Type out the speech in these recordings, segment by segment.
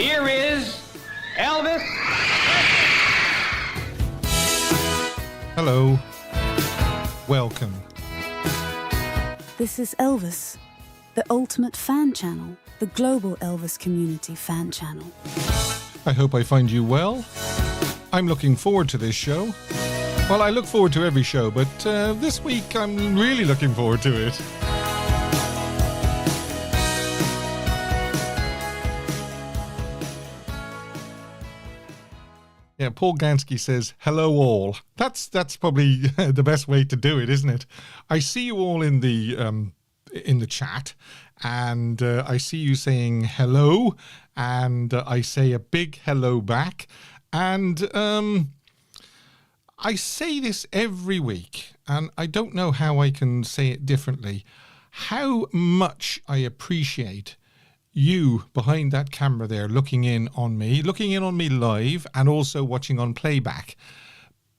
Here is Elvis. Hello. Welcome. This is Elvis, the ultimate fan channel, the global Elvis community fan channel. I hope I find you well. I'm looking forward to this show. Well, I look forward to every show, but this week I'm really looking forward to it. Yeah, Paul Gansky says, hello all. That's probably the best way to do it, isn't it? I see you all in the chat, and I see you saying hello, and I say a big hello back. And I say this every week, and I don't know how I can say it differently. How much I appreciate you behind that camera there looking in on me live and also watching on playback.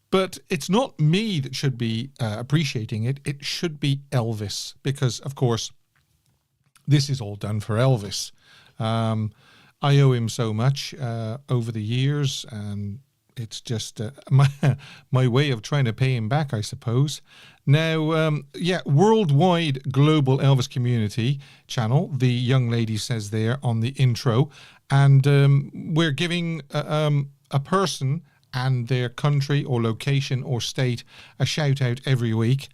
But it's not me that should be appreciating it. It should be Elvis, because, of course, this is all done for Elvis. I owe him so much over the years, and it's just my way of trying to pay him back, I suppose. Now, worldwide global Elvis community channel, the young lady says there on the intro, and we're giving a person and their country or location or state a shout out every week.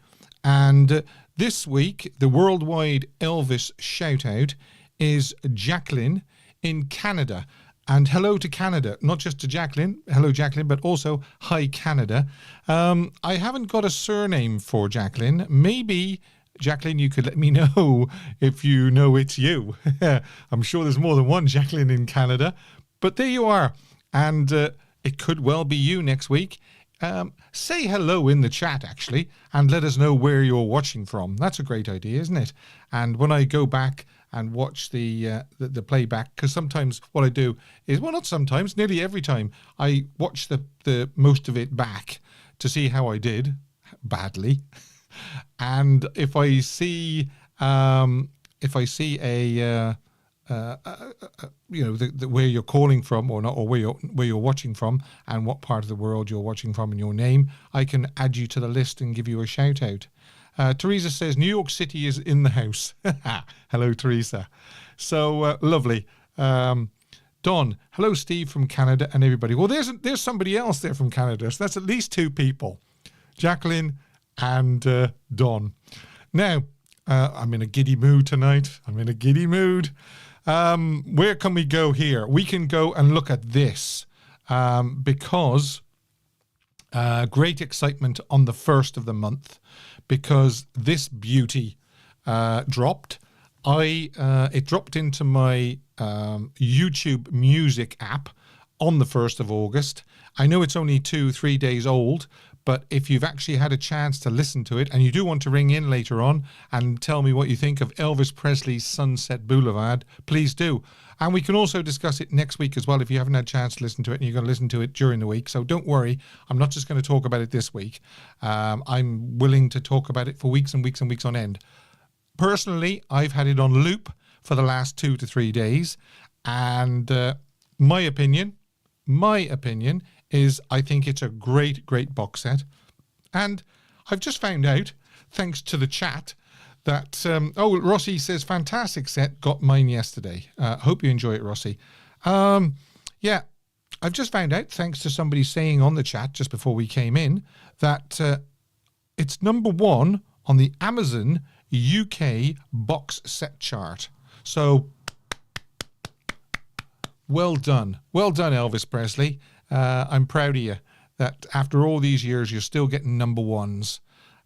And this week, the worldwide Elvis shout out is Jacqueline in Canada. And hello to Canada, not just to Jacqueline, hello Jacqueline, but also hi Canada. I haven't got a surname for Jacqueline. Maybe, Jacqueline, you could let me know if you know it's you. I'm sure there's more than one Jacqueline in Canada, but there you are. And it could well be you next week. Say hello in the chat, actually, and let us know where you're watching from. That's a great idea, isn't it? And when I go back and watch the playback, because sometimes what I do is, well, not sometimes, nearly every time, I watch the most of it back to see how I did badly. And if I see where you're calling from or not, or where you're watching from, and what part of the world you're watching from and your name, I can add you to the list and give you a shout out. Teresa says New York City is in the house. Hello, Teresa. So lovely. Don, hello, Steve from Canada and everybody. Well, there's somebody else there from Canada. So that's at least two people, Jacqueline and Don. Now, I'm in a giddy mood tonight. Where can we go here? We can go and look at this because great excitement on the 1st of the month, because this beauty dropped. It dropped into my YouTube music app on the 1st of August. I know it's only 2-3 days old, but if you've actually had a chance to listen to it, and you do want to ring in later on and tell me what you think of Elvis Presley's Sunset Boulevard, please do. And we can also discuss it next week as well if you haven't had a chance to listen to it and you're going to listen to it during the week. So don't worry, I'm not just going to talk about it this week. I'm willing to talk about it for weeks and weeks and weeks on end. Personally, I've had it on loop for the last 2 to 3 days. And my opinion is I think it's a great, great box set. And I've just found out, thanks to the chat, that, Rossi says, fantastic set, got mine yesterday. Hope you enjoy it, Rossi. I've just found out, thanks to somebody saying on the chat just before we came in, that it's number 1 on the Amazon UK box set chart. So, well done. Well done, Elvis Presley. I'm proud of you that after all these years, you're still getting number 1s.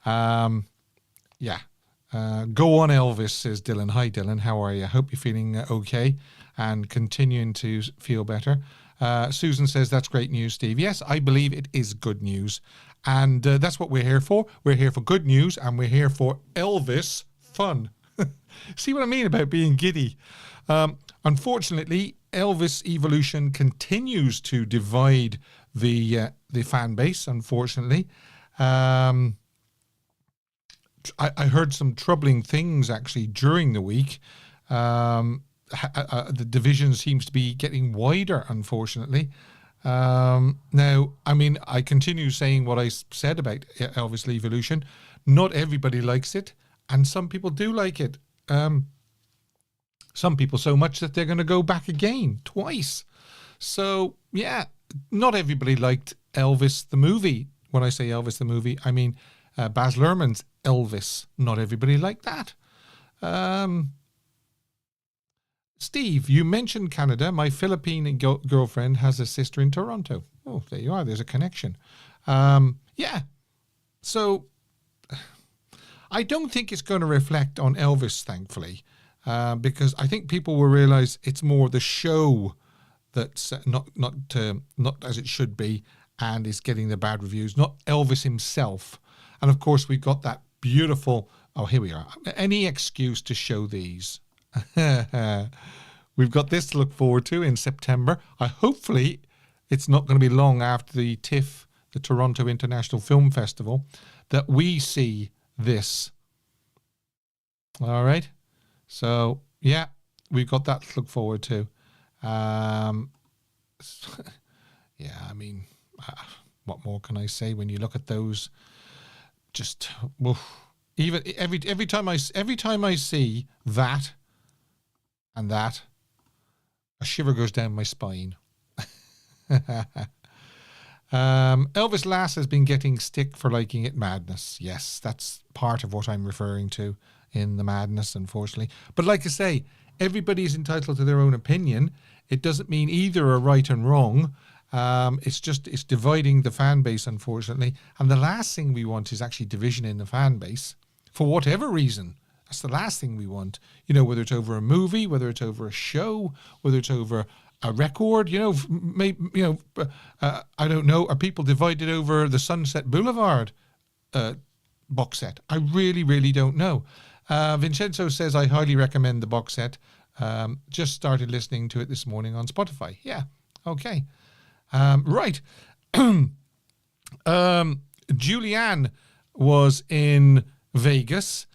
Go on, Elvis, says Dylan. Hi, Dylan. How are you? I hope you're feeling okay and continuing to feel better. Susan says, that's great news, Steve. Yes, I believe it is good news. And that's what we're here for. We're here for good news, and we're here for Elvis fun. See what I mean about being giddy? Unfortunately, Elvis evolution continues to divide the fan base, unfortunately. I heard some troubling things actually during the week. the division seems to be getting wider, unfortunately. Now, I mean, I continue saying what I said about Elvis Evolution. Not everybody likes it, and some people do like it. Some people so much that they're going to go back again twice. So, yeah, not everybody liked Elvis the movie. When I say Elvis the movie, I mean Baz Luhrmann's Elvis. Not everybody liked that. Steve, you mentioned Canada. My Philippine girlfriend has a sister in Toronto. Oh, there you are. There's a connection. Yeah. So I don't think it's going to reflect on Elvis, thankfully, because I think people will realize it's more the show that's not as it should be and is getting the bad reviews, not Elvis himself. And of course, we've got that beautiful, oh, here we are. Any excuse to show these. We've got this to look forward to in September. Hopefully it's not going to be long after the TIFF, the Toronto International Film Festival, that we see this. All right. So, yeah, we've got that to look forward to. Yeah, I mean, what more can I say when you look at those? Just, even every time I see that and that, a shiver goes down my spine. Elvis Lass has been getting stick for liking it. Madness. Yes, that's part of what I'm referring to in the madness, unfortunately. But like I say, everybody's entitled to their own opinion. It doesn't mean either are right and wrong. It's dividing the fan base, unfortunately. And the last thing we want is actually division in the fan base for whatever reason. That's the last thing we want. You know, whether it's over a movie, whether it's over a show, whether it's over a record, I don't know. Are people divided over the Sunset Boulevard box set? I really, really don't know. Vincenzo says, I highly recommend the box set. Just started listening to it this morning on Spotify. Yeah, okay. Right. Julianne was in Vegas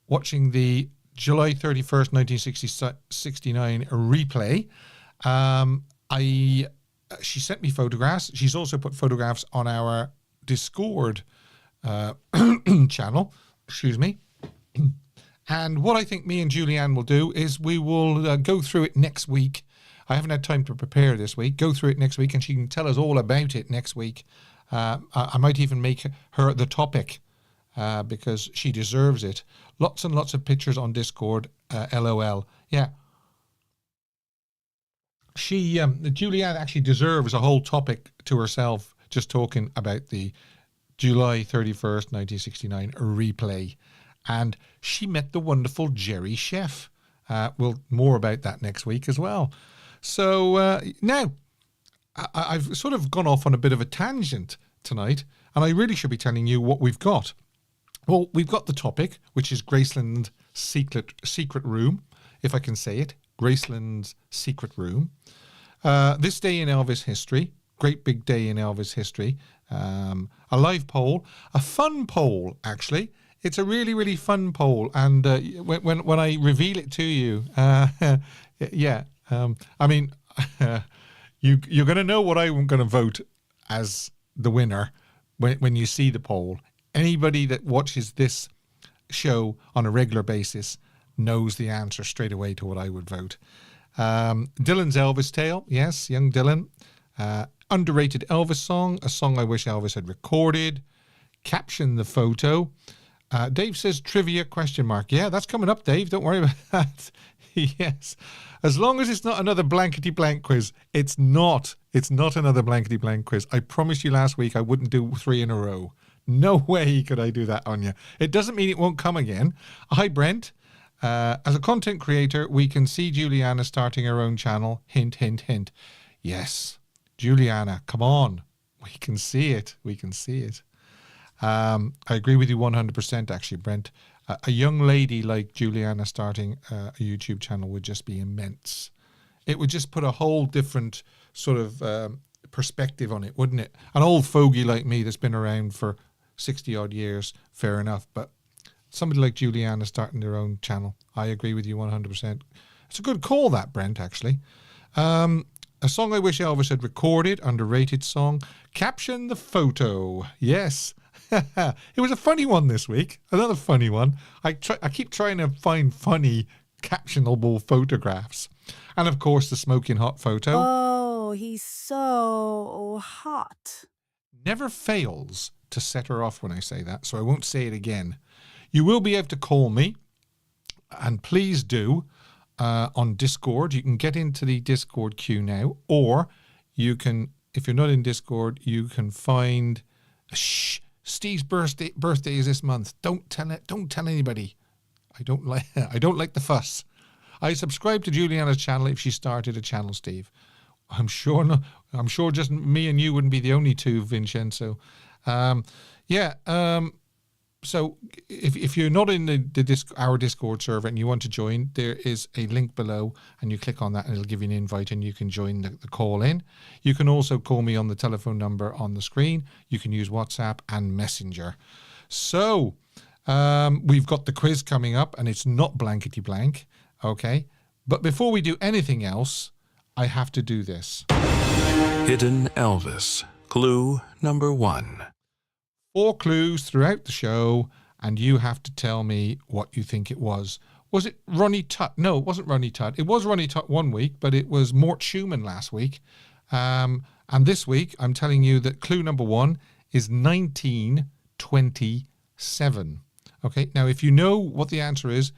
watching the July 31st, 1969 replay. She sent me photographs. She's also put photographs on our Discord channel. Excuse me. And what I think me and Julianne will do is we will go through it next week. I haven't had time to prepare this week. Go through it next week, and she can tell us all about it next week. I might even make her the topic because she deserves it. Lots and lots of pictures on Discord. LOL. Yeah. Julianne actually deserves a whole topic to herself, just talking about the July 31st, 1969 replay. And she met the wonderful Jerry Chef. More about that next week as well. So now, I've sort of gone off on a bit of a tangent tonight, and I really should be telling you what we've got. Well, we've got the topic, which is Graceland's secret room, if I can say it. Graceland's secret room. This day in Elvis history. Great big day in Elvis history. A live poll. A fun poll, actually. It's a really, really fun poll. And when I reveal it to you, yeah. I mean, you're going to know what I'm going to vote as the winner when you see the poll. Anybody that watches this show on a regular basis knows the answer straight away to what I would vote. Dylan's Elvis Tale. Yes, young Dylan. Underrated Elvis song. A song I wish Elvis had recorded. Caption the photo. Dave says trivia ? Yeah, that's coming up, Dave. Don't worry about that. Yes. As long as it's not another blankety blank quiz. It's not. It's not another blankety blank quiz. I promised you last week I wouldn't do 3 in a row. No way could I do that on you. It doesn't mean it won't come again. Hi, Brent. As a content creator, we can see Juliana starting her own channel. Hint, hint, hint. Yes. Juliana, come on. We can see it. We can see it. I agree with you 100%, actually, Brent. A young lady like Juliana starting a YouTube channel would just be immense. It would just put a whole different sort of perspective on it, wouldn't it? An old fogey like me that's been around for 60 odd years, fair enough. But somebody like Juliana starting their own channel, I agree with you 100%. It's a good call, that, Brent, actually. A song I wish Elvis had recorded, underrated song. Caption the photo. Yes. It was a funny one this week. Another funny one. I keep trying to find funny captionable photographs. And of course, the smoking hot photo. Oh, he's so hot. Never fails to set her off when I say that, so I won't say it again. You will be able to call me, and please do, on Discord. You can get into the Discord queue now, or you can, if you're not in Discord, you can find... Steve's birthday is this month. Don't tell anybody. I don't like the fuss. I subscribe to Juliana's channel if she started a channel, Steve. I'm sure just me and you wouldn't be the only two, Vincenzo. So if you're not in our Discord server and you want to join, there is a link below, and you click on that and it'll give you an invite and you can join the call in. You can also call me on the telephone number on the screen. You can use WhatsApp and Messenger. So we've got the quiz coming up, and it's not blankety blank. Okay. But before we do anything else, I have to do this. Hidden Elvis. Clue number 1. 4 clues throughout the show, and you have to tell me what you think it was. Was it Ronnie Tutt? No, it wasn't Ronnie Tutt. It was Ronnie Tutt one week, but it was Mort Schumann last week. And this week, I'm telling you that clue number 1 is 1927. Okay, now if you know what the answer is,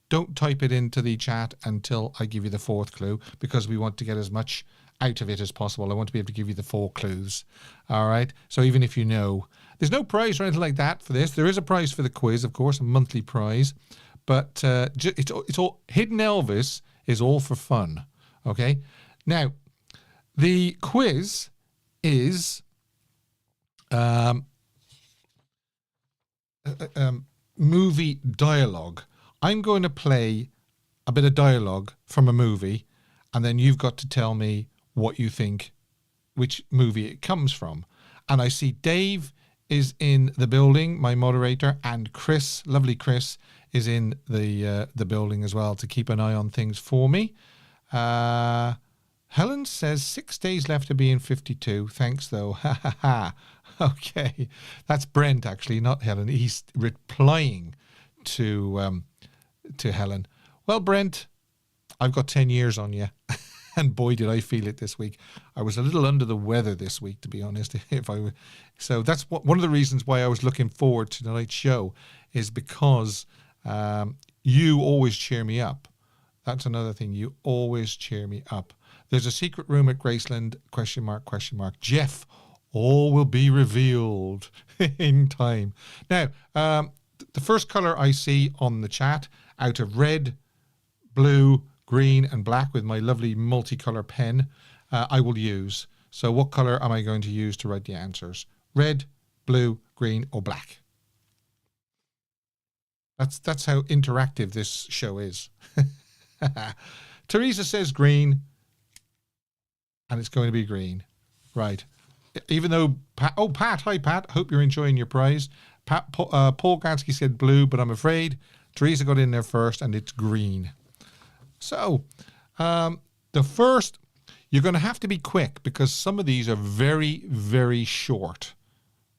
don't type it into the chat until I give you the 4th clue, because we want to get as much out of it as possible. I want to be able to give you the 4 clues. All right. So even if you know, there's no prize or anything like that for this. There is a prize for the quiz, of course, a monthly prize, but it's all Hidden Elvis is all for fun. Okay. Now, the quiz is movie dialogue. I'm going to play a bit of dialogue from a movie, and then you've got to tell me what you think, which movie it comes from. And I see Dave is in the building, my moderator, and Chris, lovely Chris, is in the building as well to keep an eye on things for me. Helen says 6 days left to be in 52. Thanks, though. Ha ha ha. Okay, that's Brent actually, not Helen. He's replying to Helen. Well, Brent, I've got 10 years on you. And boy, did I feel it this week. I was a little under the weather this week, to be honest. So that's one of the reasons why I was looking forward to tonight's show, is because you always cheer me up. That's another thing. You always cheer me up. There's a secret room at Graceland, ? Jeff, all will be revealed in time. Now, the first color I see on the chat, out of red, blue, green and black with my lovely multicolor pen, I will use. So what color am I going to use to write the answers? Red, blue, green or black? That's how interactive this show is. Teresa says green, and it's going to be green. Right. Even though Pat, hi Pat, hope you're enjoying your prize. Paul Gansky said blue, but I'm afraid Teresa got in there first and it's green. So, the first, you're going to have to be quick because some of these are very, very short.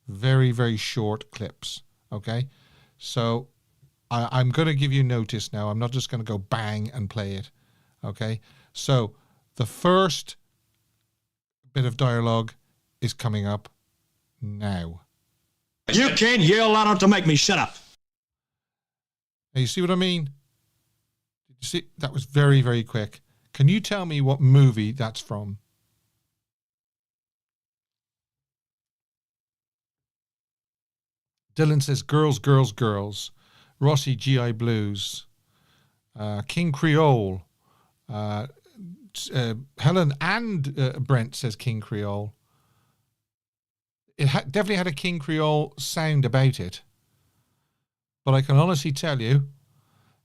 Very, very short clips. Okay? So, I'm going to give you notice now. I'm not just going to go bang and play it. Okay? So, the first bit of dialogue is coming up now. You can't yell loud enough to make me shut up. Now, you see what I mean? You see, that was very, very quick. Can you tell me what movie that's from? Dylan says Girls, Girls, Girls. Rossi, GI Blues. King Creole. Helen and Brent says King Creole. It definitely had a King Creole sound about it. But I can honestly tell you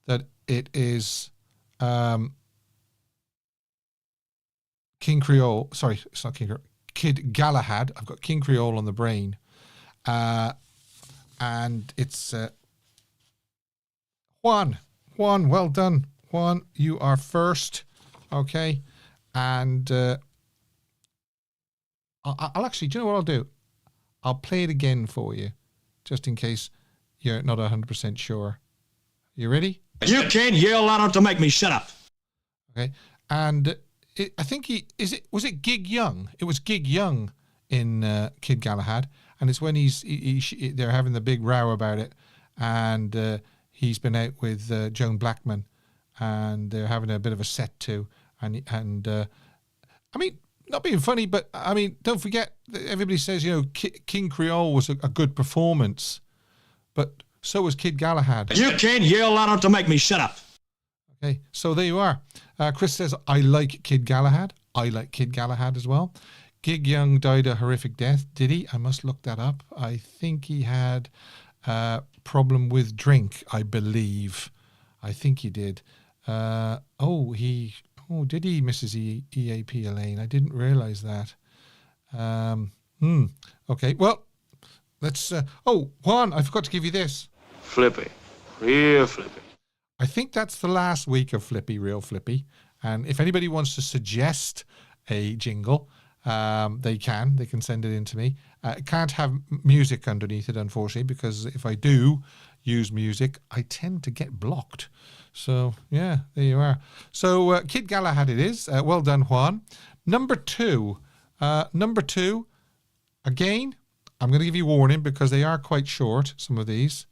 that it is King Creole. Sorry, it's not King Creole. Kid Galahad. I've got King Creole on the brain. And it's Juan. Juan, well done. Juan, you are first. Okay. And I'll actually, do you know what I'll do? I'll play it again for you, just in case you're not 100% sure. You ready? You can't yell loud enough to make me shut up. Okay. And I think was it Gig Young? It was Gig Young in Kid Galahad. And it's when they're having the big row about it. And he's been out with Joan Blackman. And they're having a bit of a set too. And I mean, not being funny, but I mean, don't forget, everybody says, you know, King Creole was a good performance. But so was Kid Galahad. You can't yell loud enough to make me shut up. Okay, so there you are. Chris says, I like Kid Galahad. I like Kid Galahad as well. Gig Young died a horrific death. Did he? I must look that up. I think he had a problem with drink, I believe. I think he did. Did he, Mrs. EAP Elaine? I didn't realize that. Okay, well, let's... Juan, I forgot to give you this. Flippy. Real flippy. I think that's the last week of Flippy, Real Flippy. And if anybody wants to suggest a jingle, they can send it in to me. It can't have music underneath it, unfortunately, because if I do use music, I tend to get blocked. So, yeah, there you are. So, Kid Galahad it is. Well done, Juan. Number two, again, I'm going to give you warning because they are quite short, some of these.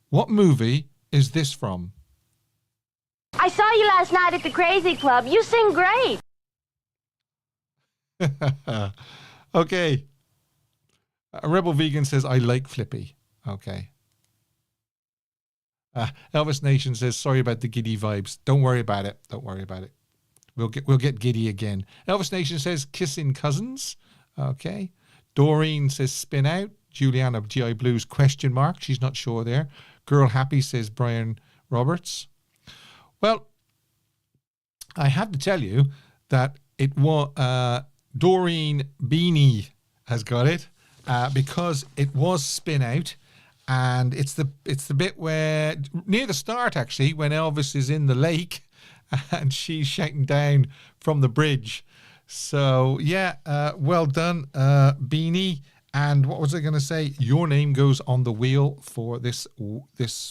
What movie is this from? I saw you last night at the Crazy Club. You sing great. Okay. Rebel Vegan says, I like Flippy. Okay. Elvis Nation says, sorry about the giddy vibes. Don't worry about it. Don't worry about it. We'll get giddy again. Elvis Nation says, kissing cousins. Okay. Doreen says, spin out. Juliana GI Blues question mark. She's not sure there. Girl Happy says, Brian Roberts. Well, I have to tell you that it was Doreen Beanie has got it because it was spin out, and it's the bit where near the start actually when Elvis is in the lake and she's shouting down from the bridge. So yeah, well done, Beanie. And what was I going to say? Your name goes on the wheel for this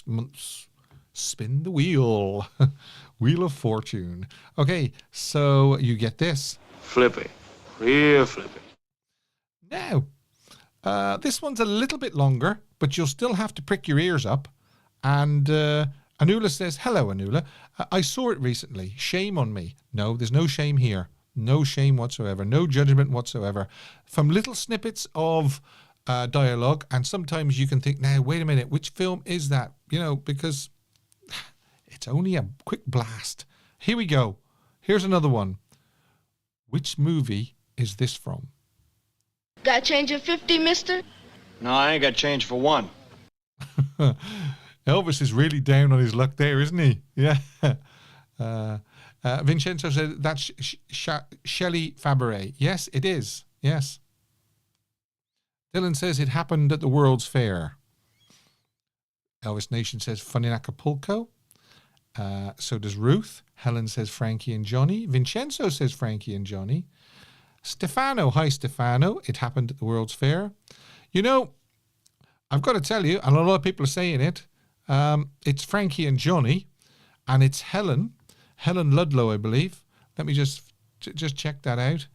month's Spin the Wheel. Wheel of Fortune. Okay, so you get this. Flippy. Real flippy. Now, this one's a little bit longer, but you'll still have to prick your ears up. And Anula says, hello, Anula. I saw it recently. Shame on me. No, there's no shame here. No shame whatsoever. No judgment whatsoever. From little snippets of dialogue, and sometimes you can think, now, wait a minute, which film is that? You know, because it's only a quick blast. Here we go. Here's another one. Which movie is this from? Got change of 50, mister? No, I ain't got change for one. Elvis is really down on his luck there, isn't he? Yeah. Vincenzo said that's Shelley Fabaret. Yes, it is. Yes. Dylan says it happened at the World's Fair. Elvis Nation says Fun in Acapulco. So does Ruth. Helen says Frankie and Johnny. Vincenzo says Frankie and Johnny. Stefano, hi Stefano. It happened at the World's Fair. You know, I've got to tell you, and a lot of people are saying it, it's Frankie and Johnny, and it's Helen Ludlow, I believe. Let me just check that out.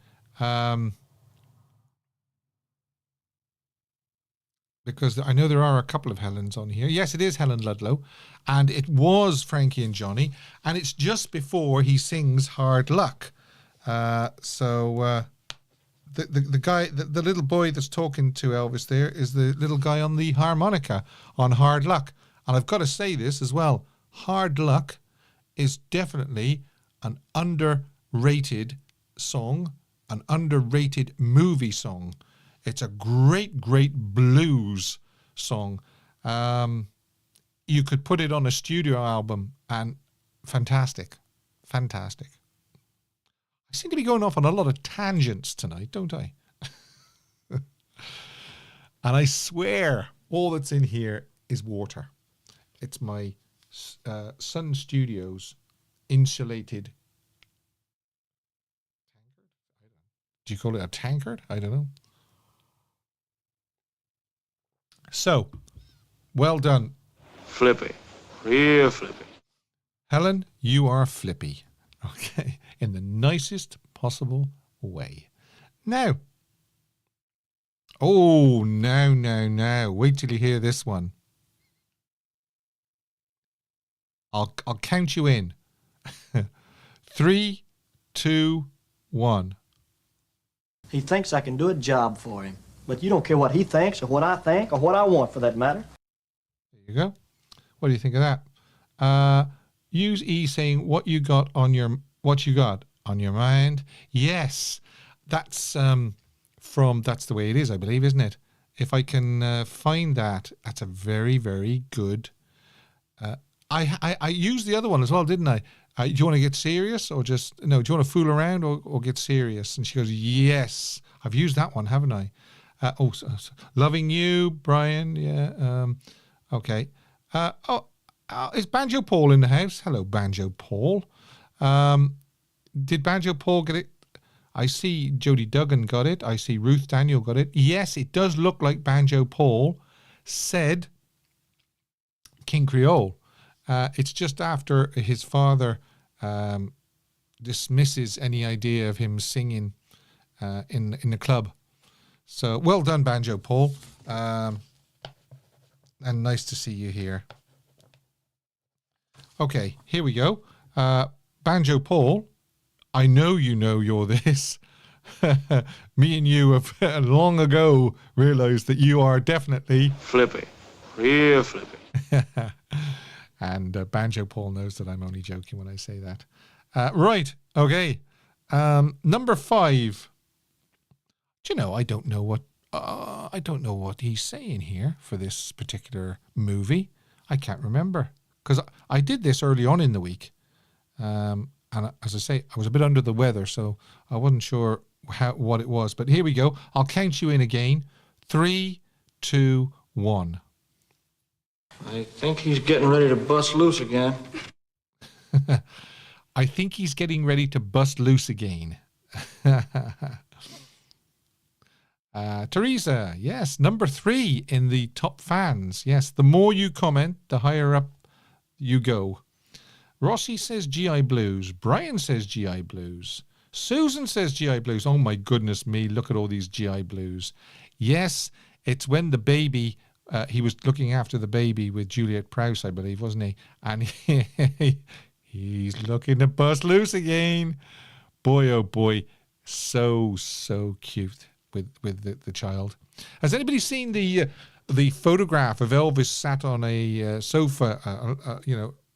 Because I know there are a couple of Helens on here. Yes, it is Helen Ludlow. And it was Frankie and Johnny. And it's just before he sings Hard Luck. The guy, the little boy that's talking to Elvis there is the little guy on the harmonica on Hard Luck. And I've got to say this as well. Hard Luck is definitely an underrated song, an underrated movie song. It's a great, great blues song. You could put it on a studio album and fantastic. Fantastic. I seem to be going off on a lot of tangents tonight, don't I? And I swear all that's in here is water. It's my Sun Studios insulated. Do you call it a tankard? I don't know. So, well done. Flippy. Real flippy. Helen, you are flippy. Okay. In the nicest possible way. Now. Oh, now. Wait till you hear this one. I'll count you in. 3, 2, 1. He thinks I can do a job for him. But you don't care what he thinks or what I think or what I want for that matter. There you go. What do you think of that? Use E saying what you got on your mind. Yes. That's that's the way it is, I believe, isn't it? If I can find that, that's a very, very good. I used the other one as well, didn't I? Do you want to get serious or just no? Do you want to fool around or get serious? And she goes, yes, I've used that one, haven't I? Loving you, Brian. Yeah. Okay. Is Banjo Paul in the house? Hello, Banjo Paul. Did Banjo Paul get it? I see Jody Duggan got it. I see Ruth Daniel got it. Yes, it does look like Banjo Paul, said King Creole. It's just after his father dismisses any idea of him singing in the club. So well done, Banjo Paul. And nice to see you here. Okay, here we go. Banjo Paul, I know you know you're this. Me and you have long ago realized that you are definitely Flippy. Real flippy. And Banjo Paul knows that I'm only joking when I say that. Right, okay. Number 5. Do you know, I don't know what he's saying here for this particular movie. I can't remember because I did this early on in the week, and as I say, I was a bit under the weather, so I wasn't sure what it was. But here we go. I'll count you in again. 3, 2, 1. I think he's getting ready to bust loose again. I think he's getting ready to bust loose again. Teresa, yes, number 3 in the top fans. Yes, the more you comment, the higher up you go. Rossi says GI Blues. Brian says GI Blues. Susan says GI Blues. Oh my goodness me, look at all these GI Blues. Yes, it's when the baby, he was looking after the baby with Juliet Prowse, I believe, wasn't he? And he's looking to bust loose again. Boy, oh boy, so cute. With the child. Has anybody seen the photograph of Elvis sat on a sofa,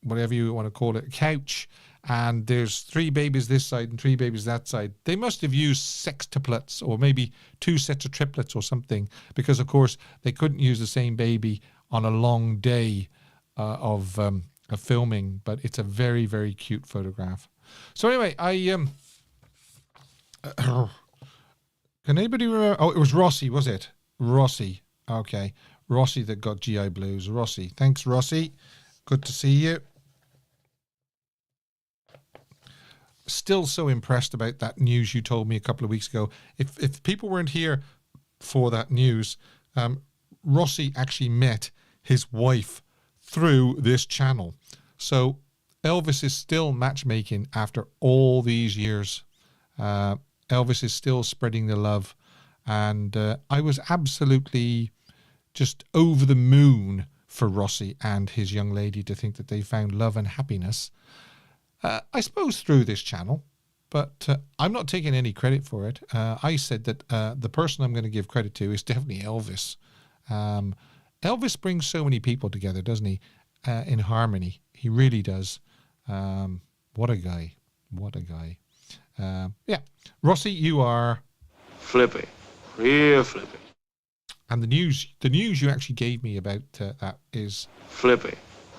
whatever you want to call it, a couch, and there's 3 babies this side and 3 babies that side? They must have used sextuplets or maybe 2 sets of triplets or something, because of course they couldn't use the same baby on a long day of filming. But it's a very, very cute photograph. So anyway, can anybody remember? Oh, it was Rossi, was it? Rossi. Okay. Rossi that got GI Blues. Rossi. Thanks, Rossi. Good to see you. Still so impressed about that news you told me a couple of weeks ago. If people weren't here for that news, Rossi actually met his wife through this channel. So Elvis is still matchmaking after all these years. Elvis is still spreading the love, and I was absolutely just over the moon for Rossi and his young lady to think that they found love and happiness, I suppose through this channel, but I'm not taking any credit for it. I said that the person I'm going to give credit to is definitely Elvis. Elvis brings so many people together, doesn't he, in harmony? He really does. What a guy. What a guy. Yeah, Rossi, you are Flippy. Real flippy. And the news you actually gave me about that is Flippy.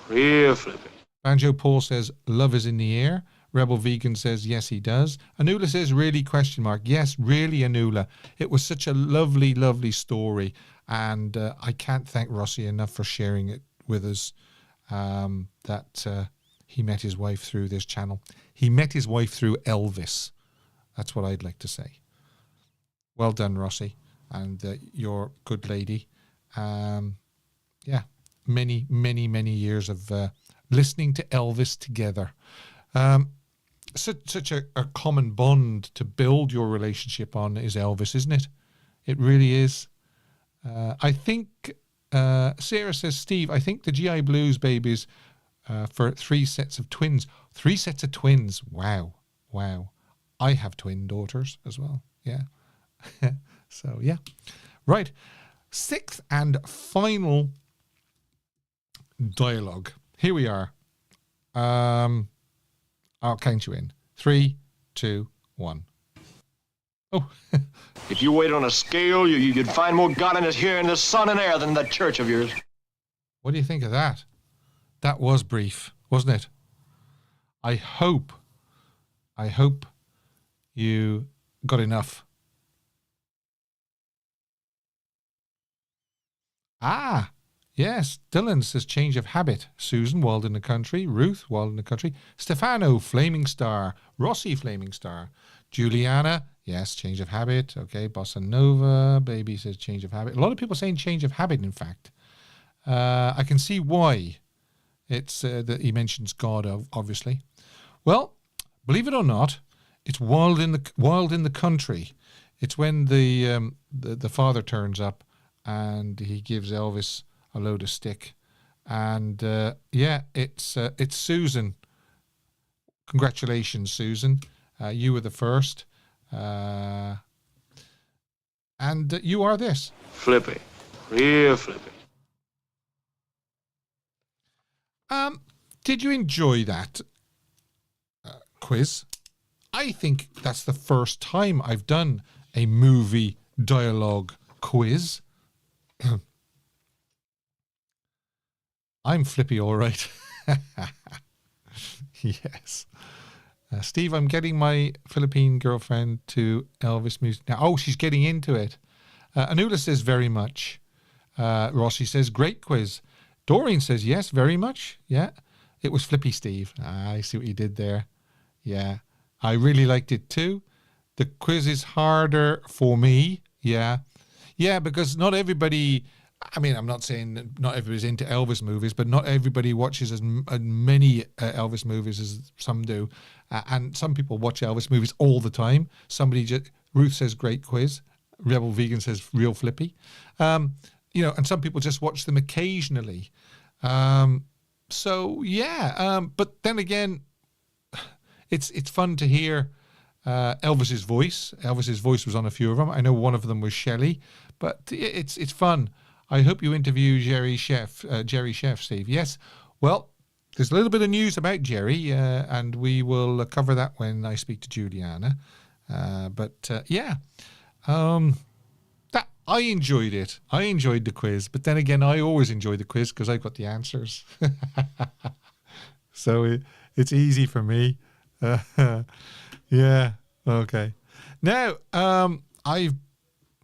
Real flippy. Banjo Paul says love is in the air. Rebel Vegan says yes, he does. Anula says really ? Yes, really, Anula. It was such a lovely, lovely story, and I can't thank Rossi enough for sharing it with us. That he met his wife through this channel. He met his wife through Elvis. That's what I'd like to say. Well done, Rossi, and your good lady. Yeah, many, many, many years of listening to Elvis together. Such a common bond to build your relationship on is Elvis, isn't it? It really is. I think, Sarah says, Steve, I think the GI Blues babies for 3 sets of twins. 3 sets of twins. Wow. Wow. I have twin daughters as well. Yeah. So, yeah. Right. 6th and final dialogue. Here we are. I'll count you in. 3, 2, 1. Oh. If you weighed on a scale, you'd find more godliness here in the sun and air than that church of yours. What do you think of that? That was brief, wasn't it? I hope you got enough. Ah, yes. Dylan says change of habit. Susan, wild in the country. Ruth, wild in the country. Stefano, flaming star. Rossi, flaming star. Juliana, yes, change of habit. Okay, Bossa Nova. Baby says change of habit. A lot of people saying change of habit, in fact. I can see why. It's that he mentions God, obviously. Well, believe it or not, it's wild in the country. It's when the father turns up and he gives Elvis a load of stick, and yeah, it's Susan. Congratulations, Susan. You were the first, and you are this. Flippy. Real flippy. Did you enjoy that quiz? I think that's the first time I've done a movie dialogue quiz. I'm flippy, all right. Yes. Steve, I'm getting my Philippine girlfriend to Elvis music now. Oh, she's getting into it. Anula says very much. Rossi says great quiz. Doreen says yes, very much. Yeah. It was flippy, Steve. I see what you did there. Yeah. I really liked it too. The quiz is harder for me. Yeah. Yeah, because not everybody, I mean, I'm not saying not everybody's into Elvis movies, but not everybody watches as many Elvis movies as some do. And some people watch Elvis movies all the time. Ruth says great quiz. Rebel Vegan says real flippy. You know, and some people just watch them occasionally. So yeah, but then again, it's fun to hear Elvis's voice. Elvis's voice was on a few of them. I know one of them was Shelley, but it's fun. I hope you interview Jerry Chef, Steve. Yes. Well, there's a little bit of news about Jerry, and we will cover that when I speak to Juliana. Yeah, I enjoyed it. I enjoyed the quiz, but then again, I always enjoy the quiz because I've got the answers. So it's easy for me. Yeah. Okay. Now, I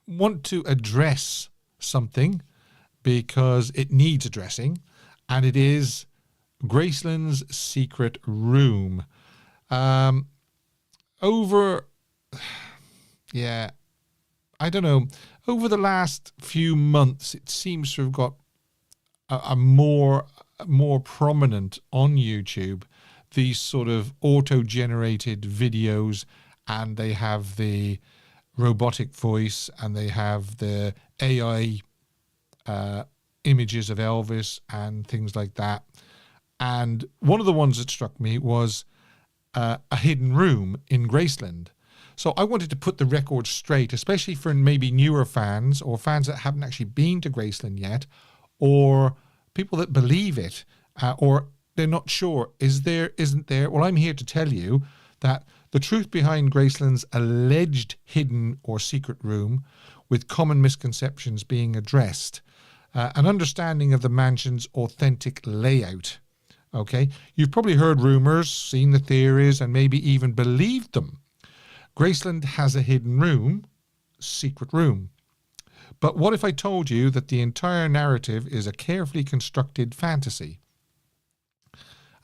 want to address something because it needs addressing, and it is Graceland's secret room. I don't know. Over the last few months, it seems to have got a more prominent on YouTube, these sort of auto-generated videos, and they have the robotic voice and they have the AI images of Elvis and things like that. And one of the ones that struck me was a hidden room in Graceland. So I wanted to put the record straight, especially for maybe newer fans or fans that haven't actually been to Graceland yet, or people that believe it, or they're not sure. Is there, isn't there? Well, I'm here to tell you that the truth behind Graceland's alleged hidden or secret room, with common misconceptions being addressed, an understanding of the mansion's authentic layout. Okay, you've probably heard rumors, seen the theories, and maybe even believed them. Graceland has a hidden room, secret room. But what if I told you that the entire narrative is a carefully constructed fantasy?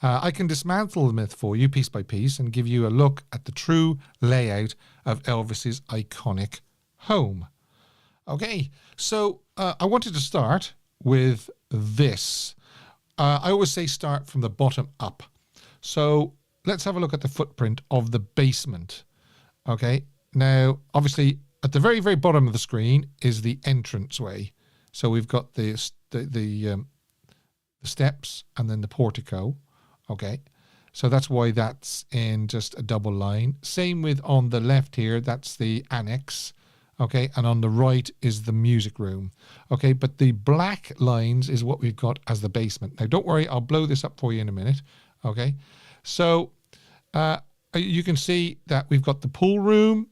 I can dismantle the myth for you piece by piece and give you a look at the true layout of Elvis's iconic home. Okay, so I wanted to start with this. I always say start from the bottom up. So let's have a look at the footprint of the basement. Okay, now obviously at the very, very bottom of the screen is the entranceway. So we've got the steps and then the portico. Okay, so that's why that's in just a double line. Same with on the left here, that's the annex. Okay, and on the right is the music room. Okay, but the black lines is what we've got as the basement. Now, don't worry, I'll blow this up for you in a minute. Okay, so you can see that we've got the pool room,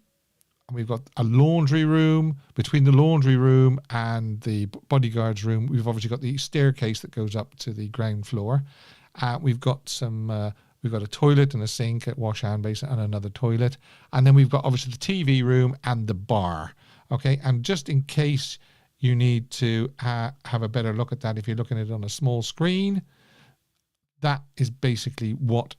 and we've got a laundry room. Between the laundry room and the bodyguard's room, we've obviously got the staircase that goes up to the ground floor. We've got we've got a toilet and a sink, a wash hand basin and another toilet. And then we've got obviously the TV room and the bar. Okay, and just in case you need to have a better look at that, if you're looking at it on a small screen, that is basically what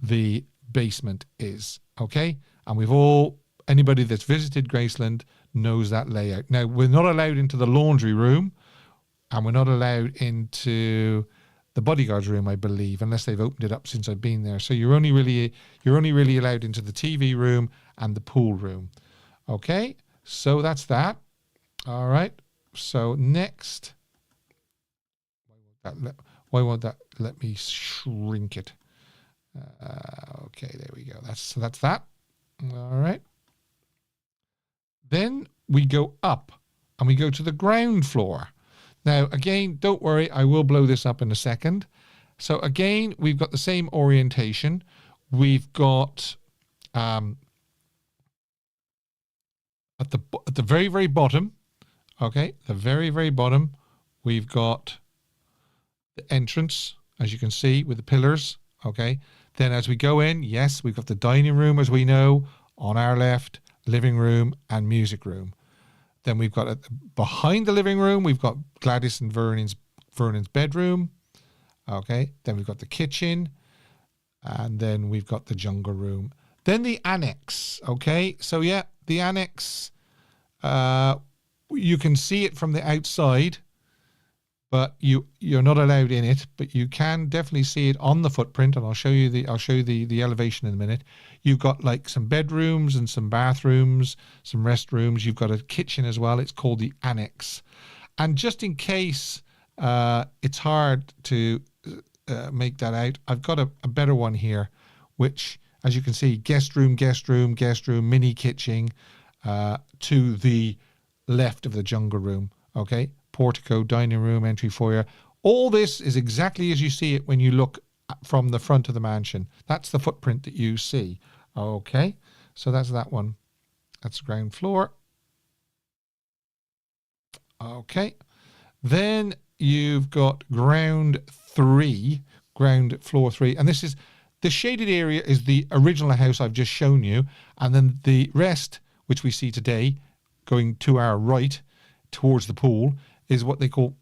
the basement is. Okay, and anybody that's visited Graceland knows that layout. Now, we're not allowed into the laundry room, and we're not allowed into the bodyguard's room, I believe, unless they've opened it up since I've been there. So you're only really allowed into the TV room and the pool room. Okay, so that's that. All right. So next, why won't that let me shrink it? Okay, there we go. That's that. All right. Then we go up and we go to the ground floor. Now, again, don't worry, I will blow this up in a second. So again, we've got the same orientation. We've got at the very, very bottom, okay, the very, very bottom, we've got the entrance, as you can see, with the pillars, okay. Then as we go in, yes, we've got the dining room, as we know, on our left, living room and music room. Then we've got behind the living room, we've got Gladys and Vernon's bedroom. Okay, then we've got the kitchen, and then we've got the jungle room. Then the annex. Okay, so yeah, the annex. You can see it from the outside, but you're not allowed in it. But you can definitely see it on the footprint, and I'll show you the elevation in a minute. You've got like some bedrooms and some bathrooms, some restrooms. You've got a kitchen as well. It's called the annex. And just in case it's hard to make that out, I've got a better one here, which, as you can see, guest room, mini kitchen to the left of the jungle room. Okay, portico, dining room, entry foyer. All this is exactly as you see it when you look from the front of the mansion. That's the footprint that you see. Okay, so that's that one. That's the ground floor. Okay, then you've got ground floor 3, and this is the shaded area is the original house I've just shown you, and then the rest, which we see today, going to our right towards the pool, is what they call,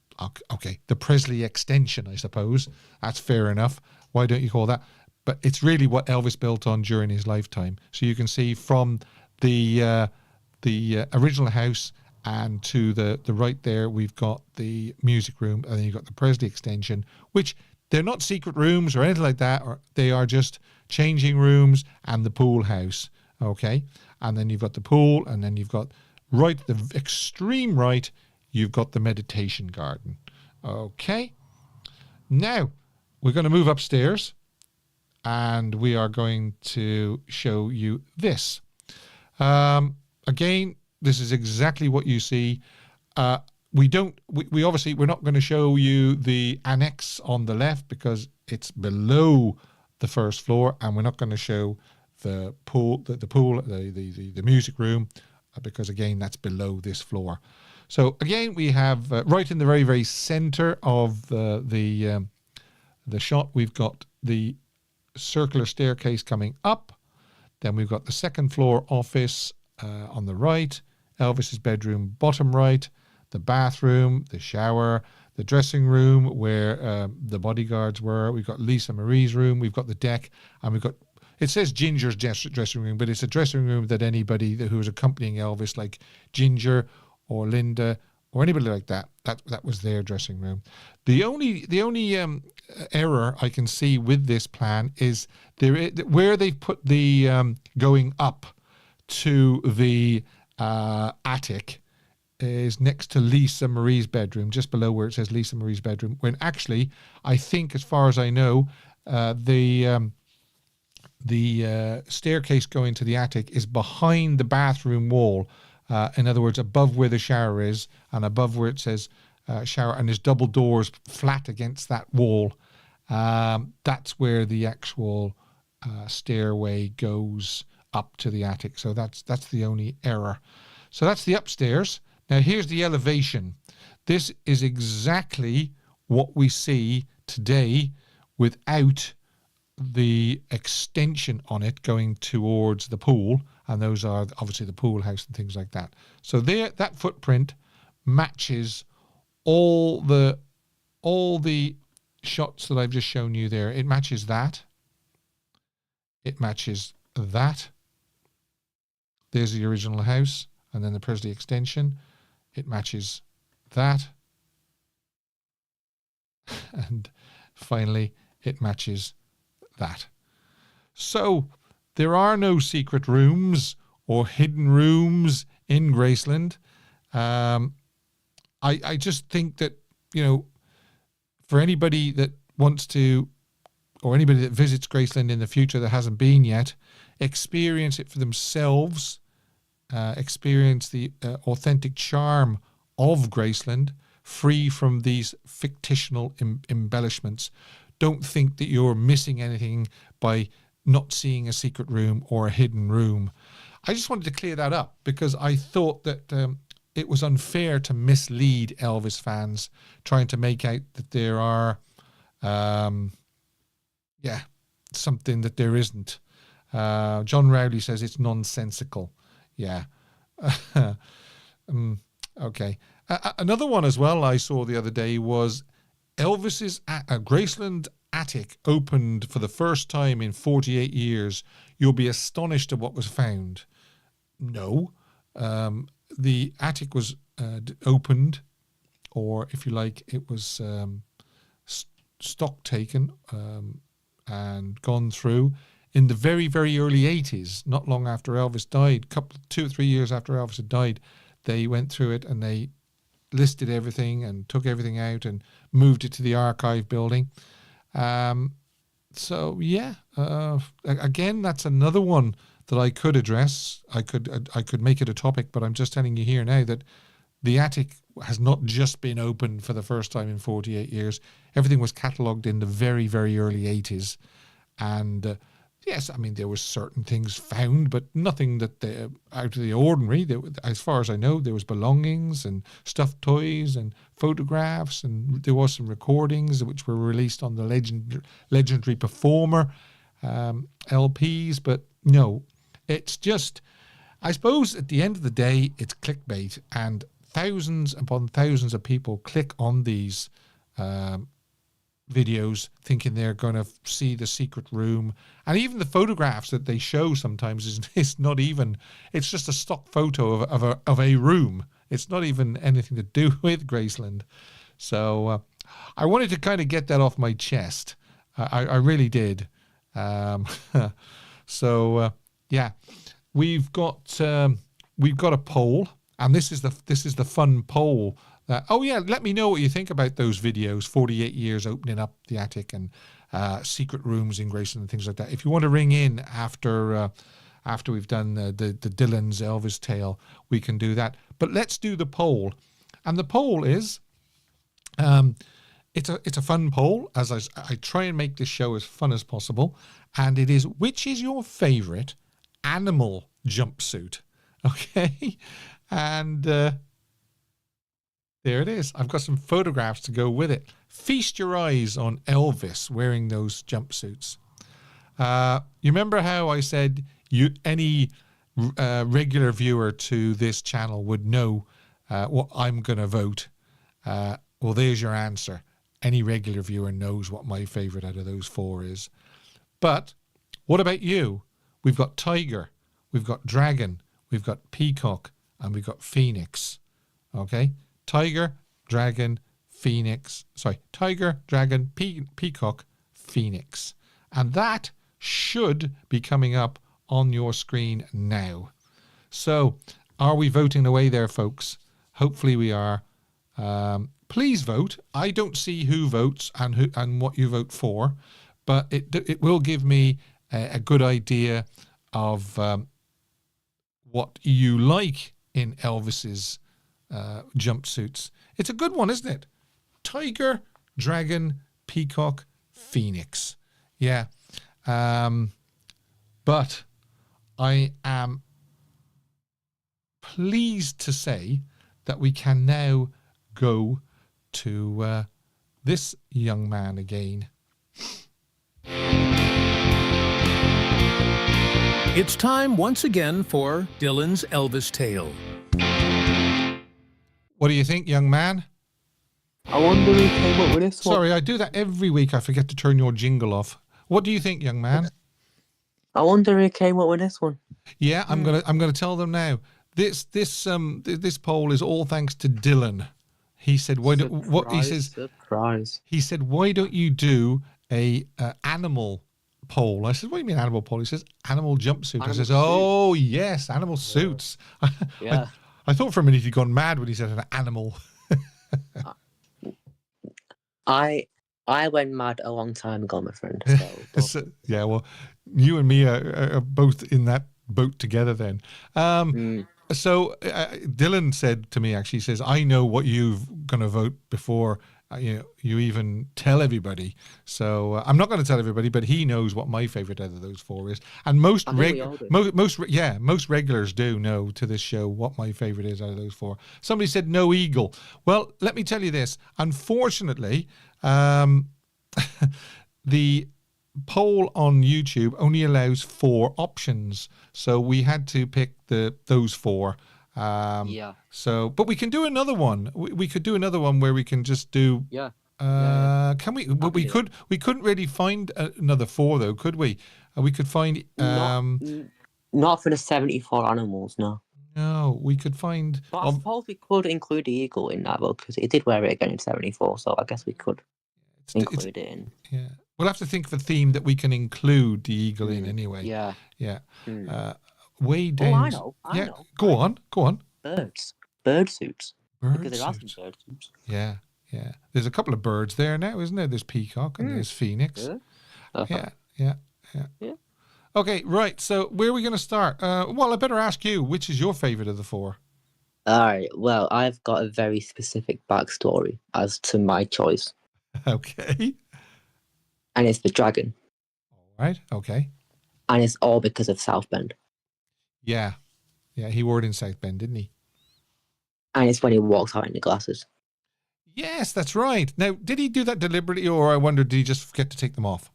okay, the Presley extension, I suppose. That's fair enough. Why don't you call that? But it's really what Elvis built on during his lifetime. So you can see from the original house and to the right there, we've got the music room, and then you've got the Presley extension, which they're not secret rooms or anything like that, or they are just changing rooms and the pool house. Okay, and then you've got the pool, and then you've got the extreme right, you've got the meditation garden. Okay, now we're going to move upstairs, and we are going to show you this. Again, this is exactly what you see. We're not going to show you the annex on the left because it's below the first floor, and we're not going to show the pool, the music room, because again, that's below this floor. So again, we have right in the very, very center of the shot, we've got the circular staircase coming up. Then we've got the second floor office on the right, Elvis's bedroom bottom right, the bathroom, the shower, the dressing room where the bodyguards were. We've got Lisa Marie's room. We've got the deck, and we've got. It says Ginger's dressing room, but it's a dressing room that anybody who was accompanying Elvis, like Ginger or Linda or anybody like that, that was their dressing room. The only error I can see with this plan is where they put the going up to the attic is next to Lisa Marie's bedroom, just below where it says Lisa Marie's bedroom, when actually I think, as far as I know, the staircase going to the attic is behind the bathroom wall. In other words, above where the shower is and above where it says shower, and there's double doors flat against that wall. That's where the actual stairway goes up to the attic. So that's the only error. So that's the upstairs. Now here's the elevation. This is exactly what we see today without the extension on it going towards the pool, and those are obviously the pool house and things like that. So there, that footprint matches all the shots that I've just shown you there. It matches that. It matches that. There's the original house, and then there's the extension. It matches that. And finally, it matches that. So there are no secret rooms or hidden rooms in Graceland. I just think that, you know, for anybody that wants to, or anybody that visits Graceland in the future that hasn't been yet, experience it for themselves, experience the authentic charm of Graceland, free from these fictional embellishments. Don't think that you're missing anything by not seeing a secret room or a hidden room. I just wanted to clear that up because I thought that it was unfair to mislead Elvis fans, trying to make out that there are, something that there isn't. John Rowley says it's nonsensical. Yeah. Okay. Another one as well I saw the other day was Elvis's Graceland attic opened for the first time in 48 years. You'll be astonished at what was found. No. The attic was opened, or if you like, it was stock taken and gone through in the very, very early 80s, not long after Elvis died, 2 or 3 years after Elvis had died. They went through it and they listed everything and took everything out and moved it to the archive building. So yeah, again, that's another one that I could address. I could make it a topic, but I'm just telling you here now that the attic has not just been opened for the first time in 48 years. Everything was catalogued in the very, very early 80s. And yes, I mean, there were certain things found, but nothing that out of the ordinary. As far as I know, there was belongings and stuffed toys and photographs, and there was some recordings which were released on the Legendary Performer LPs. But no, it's just, I suppose at the end of the day, it's clickbait, and thousands upon thousands of people click on these videos thinking they're going to see the secret room. And even the photographs that they show sometimes is not even, it's just a stock photo of a room. It's not even anything to do with Graceland. So I wanted to kind of get that off my chest. I really did. So yeah, we've got a poll, and this is the fun poll. Oh yeah, let me know what you think about those videos, 48 years opening up the attic and secret rooms in Graceland and things like that. If you want to ring in after we've done the Dylan's Elvis tale, we can do that. But let's do the poll. And the poll is, it's a fun poll, as I try and make this show as fun as possible. And it is, which is your favorite animal jumpsuit? Okay. And there it is. I've got some photographs to go with it. Feast your eyes on Elvis wearing those jumpsuits. You remember how I said any regular viewer to this channel would know what I'm going to vote. Well, there's your answer. Any regular viewer knows what my favorite out of those 4 is. But what about you? We've got tiger, we've got dragon, we've got peacock, and we've got phoenix. Okay? Tiger, dragon, phoenix. Sorry, tiger, dragon, peacock, phoenix. And that should be coming up on your screen now. So, are we voting away there, folks? Hopefully we are. Please vote. I don't see who votes and what you vote for, but it will give me a good idea of what you like in Elvis's jumpsuits. It's a good one, isn't it? Tiger, dragon, peacock, phoenix. Yeah. But I am pleased to say that we can now go to this young man again. It's time once again for Dylan's Elvis tale. What do you think, young man? I wonder who came up with this one. Sorry, I do that every week. I forget to turn your jingle off. What do you think, young man? I wonder who came up with this one. Yeah, I'm gonna tell them now. This poll is all thanks to Dylan. He said, Surprise. He said, why don't you do a animal poll? I said, what do you mean animal poll? He says, animal jumpsuit. I says, oh yes, animal suits. Yeah. I thought for a minute he'd gone mad when he said an animal. I went mad a long time ago, my friend. So yeah, well, you and me are both in that boat together then. So Dylan said to me, actually, he says, I know what you're going to vote before you even tell everybody. So I'm not going to tell everybody, but he knows what my favorite out of those 4 is. And most regulars do know to this show what my favorite is out of those 4. Somebody said no eagle. Well, let me tell you this. Unfortunately, the poll on YouTube only allows 4 options, so we had to pick those 4. So, but we can do another one. We could do another one where we can just do. Can we? But we couldn't really find another 4 though, could we? We could find. Not for the 74 animals, no. No, we could find. But I suppose we could include the eagle in that, because it did wear it again in 74, so I guess we could include it in. Yeah. We'll have to think of a theme that we can include the eagle in anyway. Yeah. Way down. Oh, I know. Go on. Birds. Bird suits. Because there are some bird suits. Yeah. There's a couple of birds there now, isn't there? There's peacock and there's phoenix. Yeah. Okay, right. So where are we going to start? Well, I better ask you, which is your favorite of the 4? All right. Well, I've got a very specific backstory as to my choice. Okay. And it's the dragon. All right. Okay. And it's all because of South Bend. Yeah. He wore it in South Bend, didn't he? And it's when he walks out in the glasses. Yes, that's right. Now, did he do that deliberately, or I wonder, did he just forget to take them off?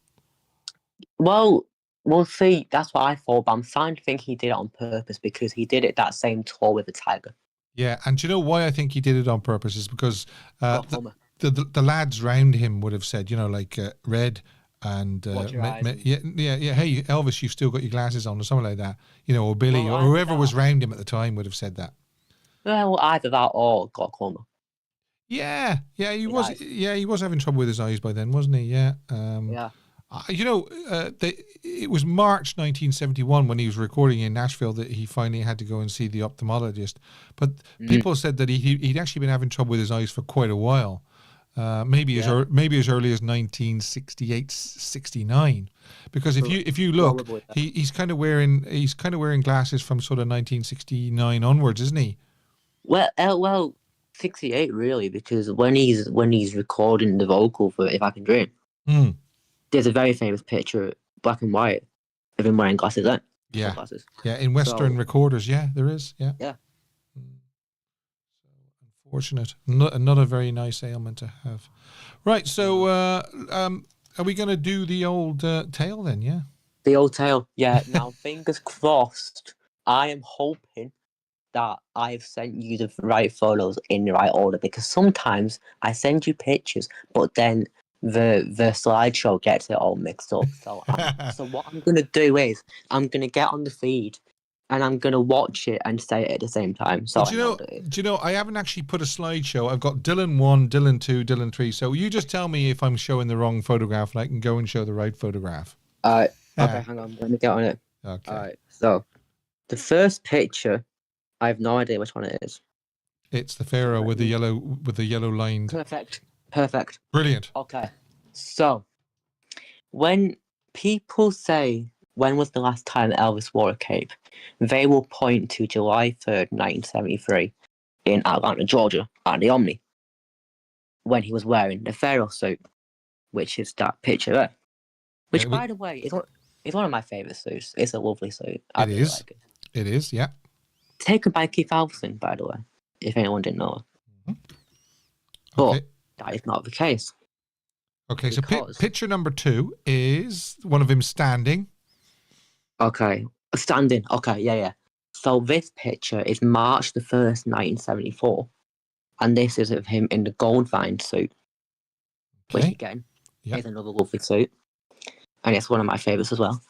Well, we'll see. That's what I thought, but I'm starting to think he did it on purpose because he did it that same tour with the tiger. Yeah, and do you know why I think he did it on purpose? Is because the lads round him would have said, like Red and hey Elvis, you've still got your glasses on, or something like that, or Billy, or whoever was round him at the time would have said that. Well, either that or glaucoma. Yeah, he was. Yeah, he was having trouble with his eyes by then, wasn't he? Yeah. It was March 1971 when he was recording in Nashville that he finally had to go and see the ophthalmologist. But people said that he'd actually been having trouble with his eyes for quite a while. Maybe as early as 1968, 69. Because if you look, he's kind of wearing glasses from sort of 1969 onwards, isn't he? Well, 68 really, because when he's recording the vocal for "If I Can Dream," there's a very famous picture, black and white, of him wearing glasses. Yeah, glasses. Yeah, in Western recorders, there is. Yeah. Yeah. Unfortunate. Not a very nice ailment to have. Right. So, are we going to do the old tale then? Yeah. The old tale. Yeah. Now, fingers crossed. I am hoping that I've sent you the right photos in the right order, because sometimes I send you pictures, but then the slideshow gets it all mixed up. So what I'm going to do is I'm going to get on the feed and I'm going to watch it and say it at the same time. So do you know, I haven't actually put a slideshow. I've got Dylan 1, Dylan 2, Dylan 3. So you just tell me if I'm showing the wrong photograph and I can go and show the right photograph. Okay, hang on. Let me get on it. Okay. All right. So the first picture, I have no idea which one it is. It's the pharaoh with the yellow lined. Perfect. Brilliant. Okay. So when people say, when was the last time Elvis wore a cape, they will point to July 3rd, 1973 in Atlanta, Georgia at the Omni, when he was wearing the pharaoh suit, which is that picture there. Which, by the way, is one of my favourite suits. It's a lovely suit. I really like it. It is, yeah. Taken by Keith Alverson, by the way, if anyone didn't know. But that is not the case. Okay, so picture number 2 is one of him standing. Okay, standing. Okay, yeah. So this picture is March the 1st, 1974. And this is of him in the gold vine suit. Which, again, is another lovely suit. And it's one of my favourites as well.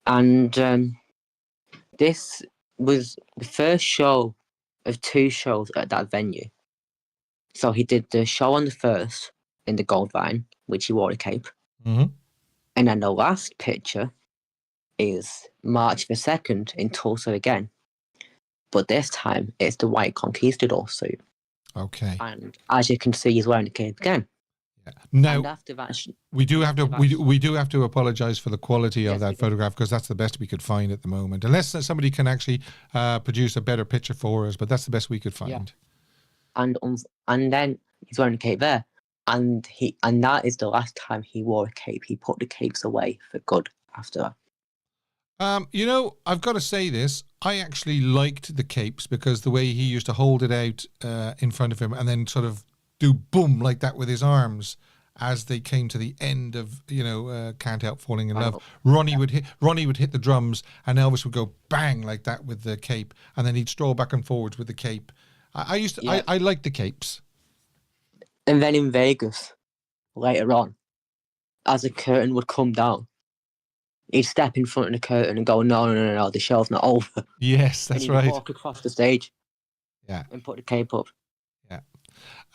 And this was the first show of 2 shows at that venue. So he did the show on the 1st in the gold vine, which he wore a cape. Mm-hmm. And then the last picture is March the 2nd in Tulsa again. But this time it's the white conquistador suit. Okay. And as you can see, he's wearing the cape again. Now, after that, we do have to apologise for the quality of that photograph, because that's the best we could find at the moment. Unless somebody can actually produce a better picture for us, but that's the best we could find. Yeah. And then he's wearing a cape there, and that is the last time he wore a cape. He put the capes away for good after that. You know, I've got to say this. I actually liked the capes, because the way he used to hold it out in front of him and then sort of do boom like that with his arms as they came to the end of, Can't Help Falling in Love. Ronnie would hit the drums and Elvis would go bang like that with the cape, and then he'd stroll back and forwards with the cape. I liked the capes. And then in Vegas, later on, as the curtain would come down, he'd step in front of the curtain and go, no, the show's not over. Yes, that's and he'd right. walk across the stage. Yeah. And put the cape up. Yeah.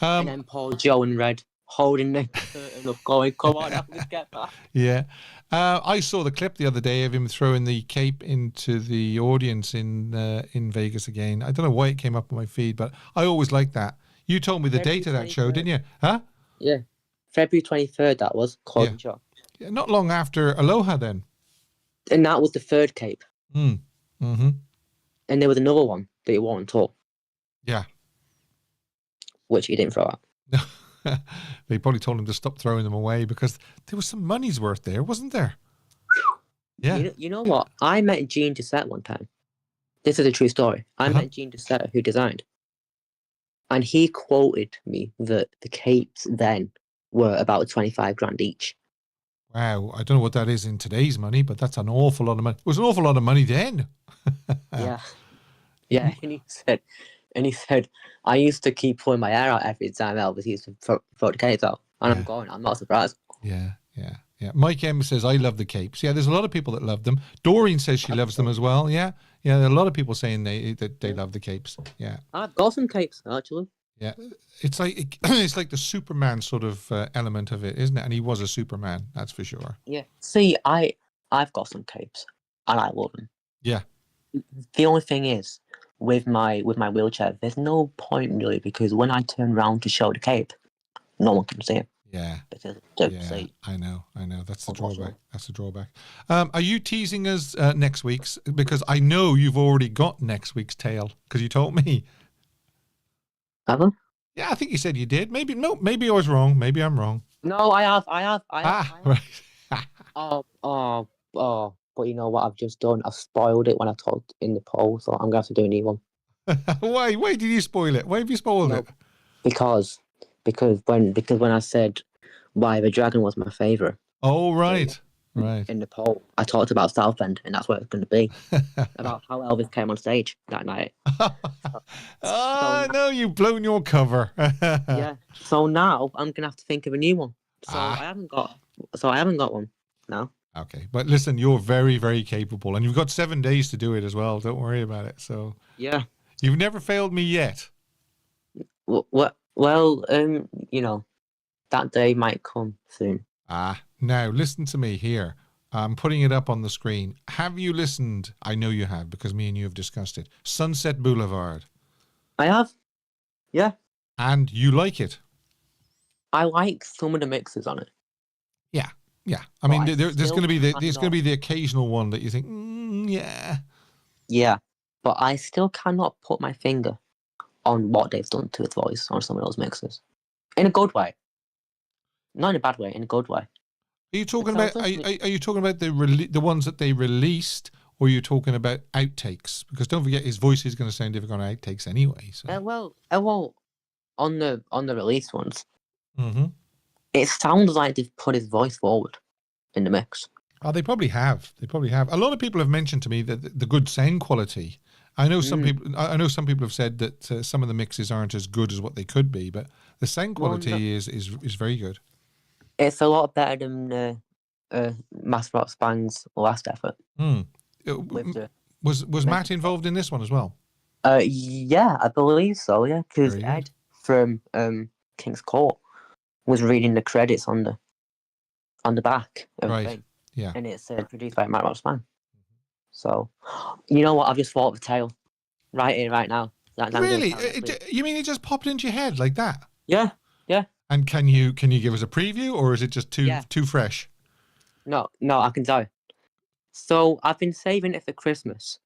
And then Paul, Joe and Red holding the curtain up, going, come on, Elvis, get back. Yeah. I saw the clip the other day of him throwing the cape into the audience in Vegas again. I don't know why it came up on my feed, but I always liked that. You told me the date of that show, didn't you? Huh? Yeah. February 23rd, that was. Claude Show. Yeah, not long after Aloha then. And that was the 3rd cape. Mm-hmm. And there was another one that he wore on tour. Yeah. Which he didn't throw out. They probably told him to stop throwing them away, because there was some money's worth there, wasn't there? Yeah. You know what? I met Gene Doucette one time. This is a true story. I met Gene Doucette, who designed. And he quoted me that the capes then were about 25 grand each. Wow. I don't know what that is in today's money, but that's an awful lot of money. It was an awful lot of money then. Yeah. Yeah. And he said, I used to keep pulling my hair out every time Elvis used to throw the capes out. And I'm not surprised. Yeah. Mike M says, I love the capes. Yeah, there's a lot of people that love them. Doreen says she loves them as well. Yeah, there are a lot of people saying that they love the capes. Yeah. I've got some capes, actually. Yeah. It's like the Superman sort of element of it, isn't it? And he was a Superman, that's for sure. Yeah. See, I've got some capes, and I love them. Yeah. The only thing is, with my wheelchair, there's no point really, because when I turn around to show the cape, no one can see it. Yeah. I know. That's the drawback. Are you teasing us next week's? Because I know you've already got next week's tale, because you told me. Have I? Yeah, I think you said you did. Maybe I was wrong. Maybe I'm wrong. No, I have. Right. But you know what I've just done? I've spoiled it when I talked in the poll, so I'm going to have to do a new one. Why? Why did you spoil it? Why have you spoiled it? Because when I said why the dragon was my favourite. Oh, right. Right. in the poll, I talked about Southend, and that's what it's going to be about how Elvis came on stage that night. Oh no, you've blown your cover. Yeah. So now I'm going to have to think of a new one. So I haven't got one. No. Okay, but listen, you're very, very capable, and you've got 7 days to do it as well. Don't worry about it. So yeah, you've never failed me yet. Well, that day might come soon. Now listen to me here. I'm putting it up on the screen. Have you listened? I know you have because me and you have discussed it. Sunset Boulevard. I have. Yeah. And you like it? I like some of the mixes on it. Yeah. Yeah, I mean, there's going to be the occasional one that you think, yeah. Yeah, but I still cannot put my finger on what they've done to his voice on some of those mixes, in a good way, not in a bad way, in a good way. Are you talking about? Are you talking about the ones that they released, or are you talking about outtakes? Because don't forget, his voice is going to sound different on outtakes anyway. So. Well, on the released ones. Mm-hmm. It sounds like they've put his voice forward in the mix. Oh, they probably have. A lot of people have mentioned to me that the good sound quality. I know some people. I know some people have said that some of the mixes aren't as good as what they could be, but the sound quality is very good. It's a lot better than Master Rock Spang's last effort. Was Matt involved in this one as well? Yeah, I believe so. Yeah, because Ed from King's Court was reading the credits on the back of the thing. Yeah. And it said produced by Matt Roxman. So, you know what? I've just thought of a tale right here, right now. Really? You mean it just popped into your head like that? Yeah. And can you give us a preview, or is it just too fresh? No, I can tell you. So I've been saving it for Christmas.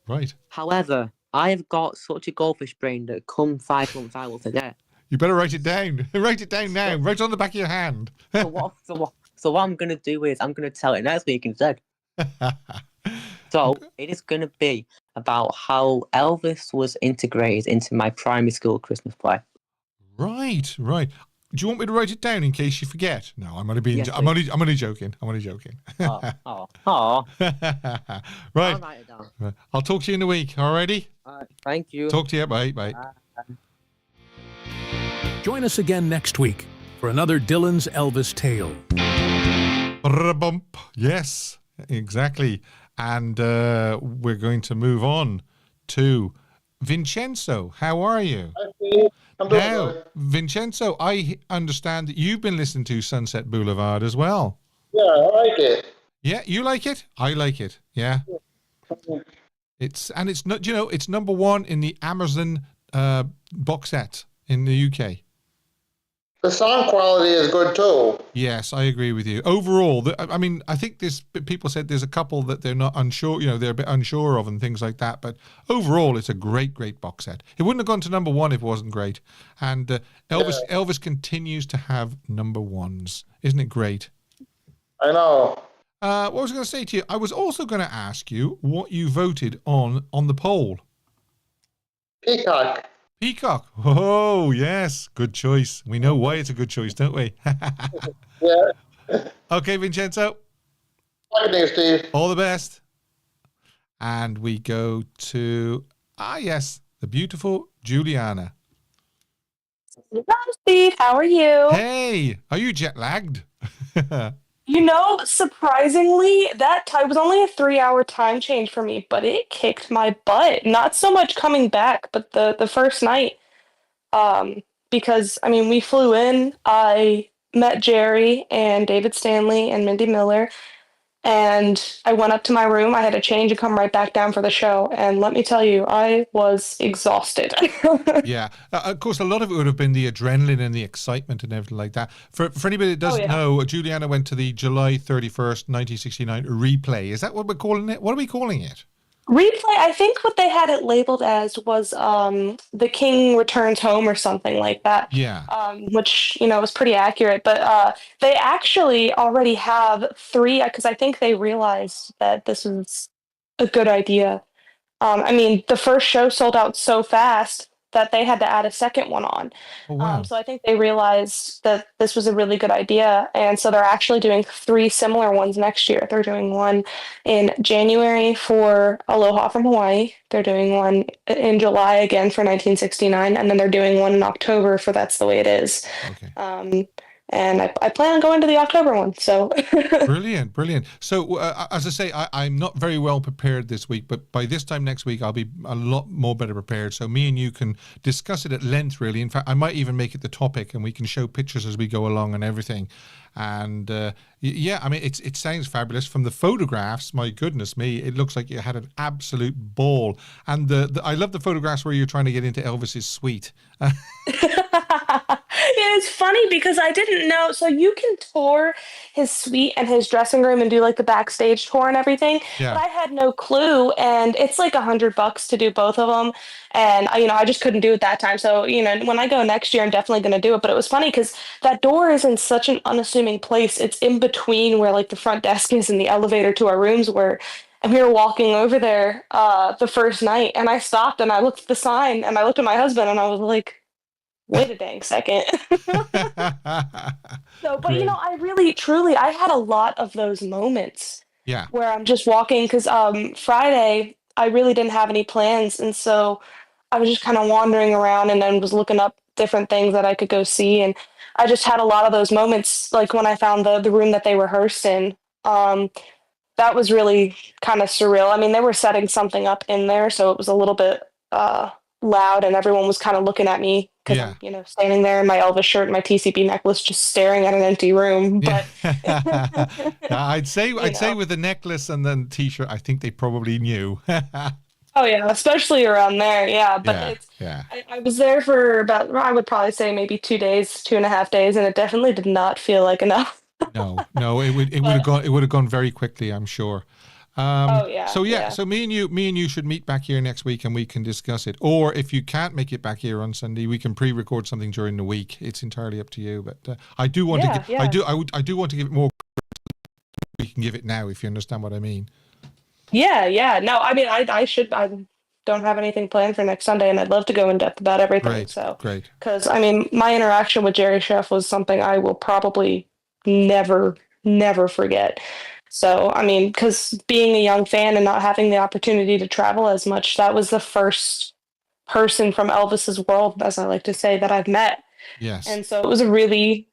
Right. However, I have got such a goldfish brain that come 5 months I will forget. You better write it down. Write it down now. Write it on the back of your hand. So what I'm going to do is I'm going to tell it next week instead. So it is going to be about how Elvis was integrated into my primary school Christmas play. Right. Do you want me to write it down in case you forget? No, I'm only being. I'm only joking. Oh. Right. I'll write it down. I'll talk to you in a week. Alrighty. Thank you. Talk to you. Bye. Join us again next week for another Dylan's Elvis tale. Bump. Yes, exactly. And we're going to move on to Vincenzo. How are you? I'm doing good. Vincenzo, I understand that you've been listening to Sunset Boulevard as well. Yeah, I like it. Yeah, you like it? I like it. Yeah. It's not. It's number one in the Amazon box set in the UK. The sound quality is good too. Yes, I agree with you. Overall, I think people said there's a couple that they're not unsure, they're a bit unsure of and things like that. But overall, it's a great box set. It wouldn't have gone to number one if it wasn't great. And Elvis continues to have number ones. Isn't it great? I know. What was I going to say to you? I was also going to ask you what you voted on the poll. Peacock. Oh, yes. Good choice. We know why it's a good choice, don't we? Yeah. Okay, Vincenzo. Thank you, Steve. All the best. And we go to, yes, the beautiful Juliana. Hi, Steve. How are you? Hey, are you jet lagged? Surprisingly, that time was only a 3-hour time change for me, but it kicked my butt. Not so much coming back, but the first night. Because, we flew in, I met Jerry and David Stanley and Mindy Miller, and I went up to my room. I had to change and come right back down for the show. And let me tell you, I was exhausted. Yeah. Of course, a lot of it would have been the adrenaline and the excitement and everything like that. For anybody that doesn't know, Juliana went to the July 31st, 1969 replay. Is that what we're calling it? What are we calling it? Replay, I think what they had it labeled as was The King Returns Home or something like that. Yeah. Which, was pretty accurate. But they actually already have 3, because I think they realized that this was a good idea. The first show sold out so fast that they had to add a second one on. Oh, wow. So I think they realized that this was a really good idea. And so they're actually doing 3 similar ones next year. They're doing one in January for Aloha from Hawaii. They're doing one in July again for 1969. And then they're doing one in October for That's the Way It Is. Okay. And I plan on going to the October one. So Brilliant, brilliant. So as I say, I'm not very well prepared this week, but by this time next week, I'll be a lot more better prepared. So me and you can discuss it at length, really. In fact, I might even make it the topic, and we can show pictures as we go along and everything. And yeah, I mean, it sounds fabulous. From the photographs, my goodness me, it looks like you had an absolute ball. And I love the photographs where you're trying to get into Elvis's suite. Yeah, it's funny because I didn't know. So you can tour his suite and his dressing room and do like the backstage tour and everything. Yeah. But I had no clue, and it's like $100 to do both of them. And I just couldn't do it that time. So when I go next year, I'm definitely going to do it. But it was funny because that door is in such an unassuming place. It's in between where like the front desk is and the elevator to our rooms were. And we were walking over there the first night, and I stopped and I looked at the sign and I looked at my husband and I was like, wait a dang second. So, but Great. I really, truly, I had a lot of those moments. Yeah. Where I'm just walking because Friday I really didn't have any plans, and so I was just kind of wandering around and then was looking up different things that I could go see, and I just had a lot of those moments, like when I found the room that they rehearsed in. That was really kind of surreal. I mean, they were setting something up in there, so it was a little bit loud, and everyone was kind of looking at me because I'm, standing there in my Elvis shirt and my TCB necklace, just staring at an empty room. But I'd say with the necklace and then T-shirt, I think they probably knew. Oh yeah, especially around there. Yeah, but I was there for about, I would probably say maybe 2 days, 2.5 days, and it definitely did not feel like enough. No, it would have gone very quickly, I'm sure. So me and you should meet back here next week and we can discuss it. Or if you can't make it back here on Sunday, we can pre-record something during the week. It's entirely up to you. But I do want I do want to give it more. We can give it now, if you understand what I mean. Yeah. No, I mean, I don't have anything planned for next Sunday, and I'd love to go in depth about everything. Great. Because I mean, my interaction with Jerry Chef was something I will probably never forget. So, I mean, because being a young fan and not having the opportunity to travel as much, that was the first person from Elvis's world, as I like to say, that I've met. Yes. And so it was a really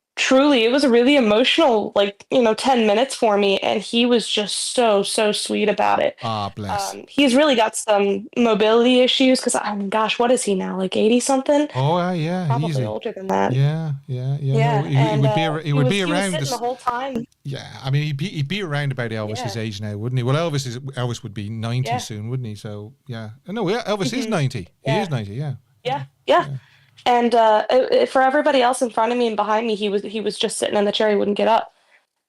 emotional, 10 minutes for me. And he was just so sweet about it. Ah, bless. He's really got some mobility issues because, gosh, what is he now? Like 80 something? Oh, yeah. Probably easy. older than that. Yeah. Yeah. No, he would be around the whole time. Yeah. I mean, he'd be around about Elvis's age now, wouldn't he? Well, Elvis would be 90 soon, wouldn't he? So, yeah. No, Elvis is 90. Yeah. He is 90, yeah. Yeah. And for everybody else in front of me and behind me, he was just sitting in the chair. He wouldn't get up.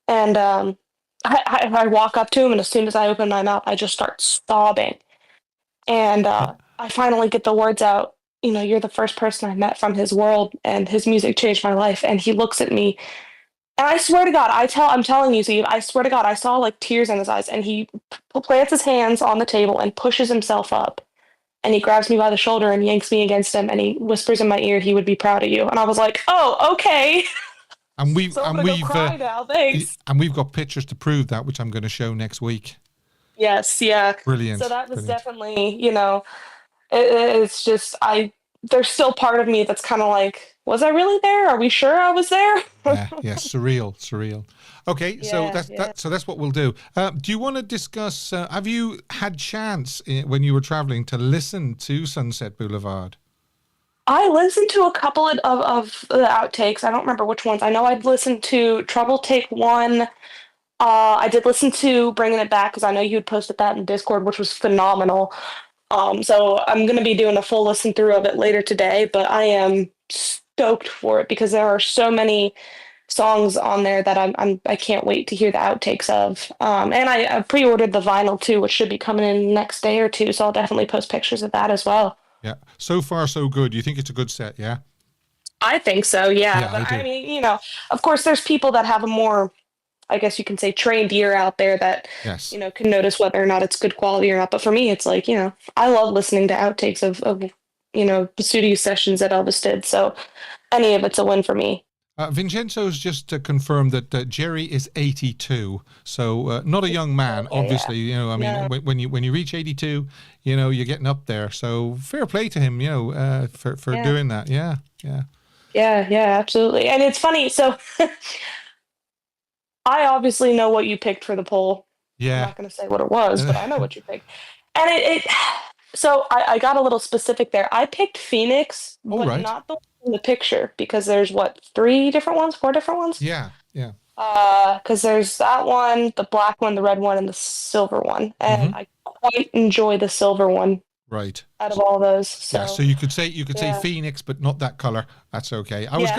And I walk up to him, and as soon as I open my mouth, I just start sobbing. And I finally get the words out, you're the first person I met from his world, and his music changed my life. And he looks at me, and I swear to God, I'm telling you, Steve, I swear to God, I saw like tears in his eyes, and he plants his hands on the table and pushes himself up. And he grabs me by the shoulder and yanks me against him, and he whispers in my ear, "He would be proud of you." And I was like, "Oh, okay." And we've cry now. Thanks. And we've got pictures to prove that, which I'm going to show next week. Yes, yeah. Brilliant. So that was definitely, it's just there's still part of me that's kind of like, was I really there? Are we sure I was there? yeah, surreal. Okay, so that's what we'll do. Do you want to discuss? Have you had chance when you were traveling to listen to Sunset Boulevard? I listened to a couple of the outtakes. I don't remember which ones. I know I'd listened to Trouble Take One. I did listen to Bringing It Back because I know you had posted that in Discord, which was phenomenal. So I'm going to be doing a full listen through of it later today, but I am stoked for it because there are so many songs on there that I can't wait to hear the outtakes of. And I pre-ordered the vinyl too, which should be coming in next day or two. So I'll definitely post pictures of that as well. Yeah. So far, so good. You think it's a good set, yeah? I think so, yeah. But I mean, of course, there's people that have a more, I guess you can say, trained ear out there that, can notice whether or not it's good quality or not. But for me, it's like, I love listening to outtakes of studio sessions that Elvis did. So any of it's a win for me. Vincenzo's just confirmed that Jerry is 82, so not a young man. Okay, obviously, yeah. when you reach 82, you're getting up there. So fair play to him, for doing that. Yeah. Yeah, absolutely. And it's funny. So I obviously know what you picked for the poll. Yeah. I'm not going to say what it was, but I know what you picked. And so I got a little specific there. I picked Phoenix, but not the one in the picture, because there's 4 different ones? Yeah. Because there's that one, the black one, the red one, and the silver one. And I quite enjoy the silver one. Right. Out of all those. So, yeah, so you could say Phoenix, but not that color. That's okay. I was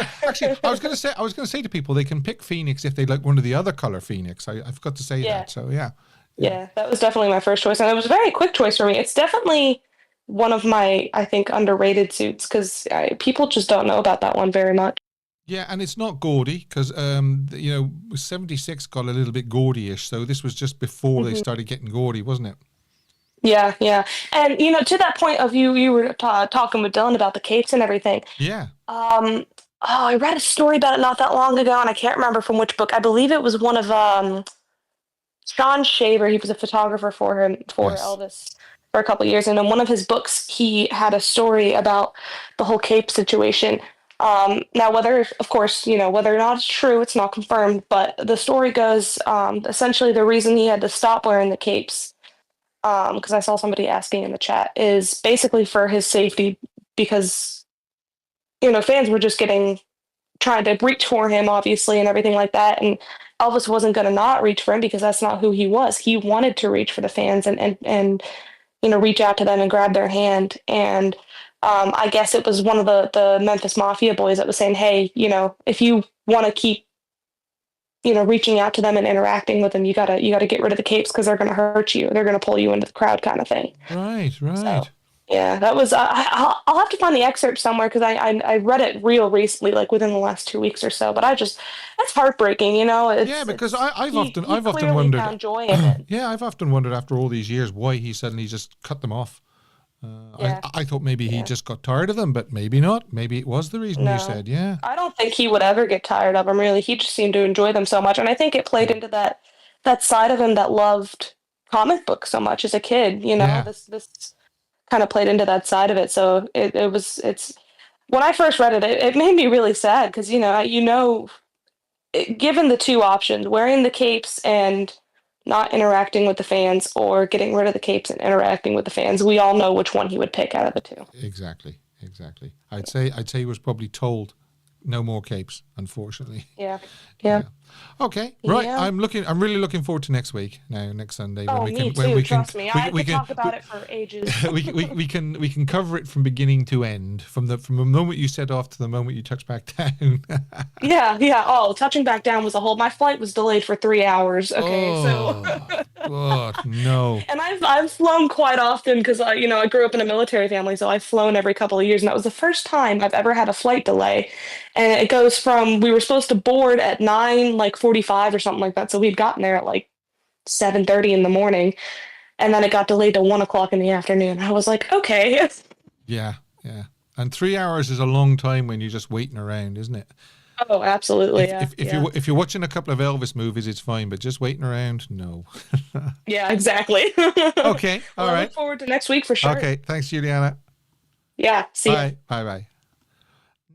going to say to people they can pick Phoenix if they like one of the other color Phoenix. I forgot to say that. So yeah. Yeah, that was definitely my first choice, and it was a very quick choice for me. It's definitely one of my, I think, underrated suits, because people just don't know about that one very much. Yeah, and it's not gaudy, because 76 got a little bit gaudy-ish, so this was just before they started getting gaudy, wasn't it? Yeah, and to that point of you were talking with Dylan about the capes and everything. Yeah. I read a story about it not that long ago, and I can't remember from which book. I believe it was one of Sean Shaver. He was a photographer for Elvis for a couple of years, and in one of his books, he had a story about the whole cape situation. Now, whether or not it's true, it's not confirmed, but the story goes, essentially the reason he had to stop wearing the capes, because I saw somebody asking in the chat, is basically for his safety, because fans were just trying to reach for him, obviously, and everything like that, and Elvis wasn't going to not reach for him, because that's not who he was. He wanted to reach for the fans and reach out to them and grab their hand. And I guess it was one of the Memphis Mafia boys that was saying, hey, if you want to keep reaching out to them and interacting with them, you gotta get rid of the capes, because they're going to hurt you. They're going to pull you into the crowd, kind of thing. Right. So, yeah, that was. I'll have to find the excerpt somewhere, because I read it real recently, like within the last 2 weeks or so. But that's heartbreaking, because I've often wondered. Found joy in it. Yeah, I've often wondered after all these years why he suddenly just cut them off. I thought maybe he just got tired of them, but maybe not. Maybe it was the reason you said. Yeah. I don't think he would ever get tired of them. Really, he just seemed to enjoy them so much, and I think it played into that side of him that loved comic books so much as a kid. This kind of played into that side of it. So it's when I first read it, it made me really sad, because given the two options, wearing the capes and not interacting with the fans, or getting rid of the capes and interacting with the fans, we all know which one he would pick out of the two. Exactly. I'd say he was probably told no more capes, unfortunately. Yeah. Okay, right. Yeah. I'm really looking forward to next week. Next Sunday. Trust me. I could talk about it for ages. we can cover it from beginning to end, from the moment you set off to the moment you touch back down. Yeah. Oh, touching back down was my flight was delayed for 3 hours. Okay, God, no. And I've flown quite often, because I grew up in a military family, so I've flown every couple of years, and that was the first time I've ever had a flight delay. And it goes from, we were supposed to board at 9:45 or something like that, so we'd gotten there at 7:30 in the morning, and then it got delayed to 1:00 in the afternoon. I was like, okay. Yeah. And 3 hours is a long time when you're just waiting around, isn't it? Oh, absolutely. If you're watching a couple of Elvis movies, it's fine, but just waiting around, no. Yeah, exactly. Okay, all right. I look forward to next week for sure. Okay, thanks, Juliana. Yeah, see you. Bye.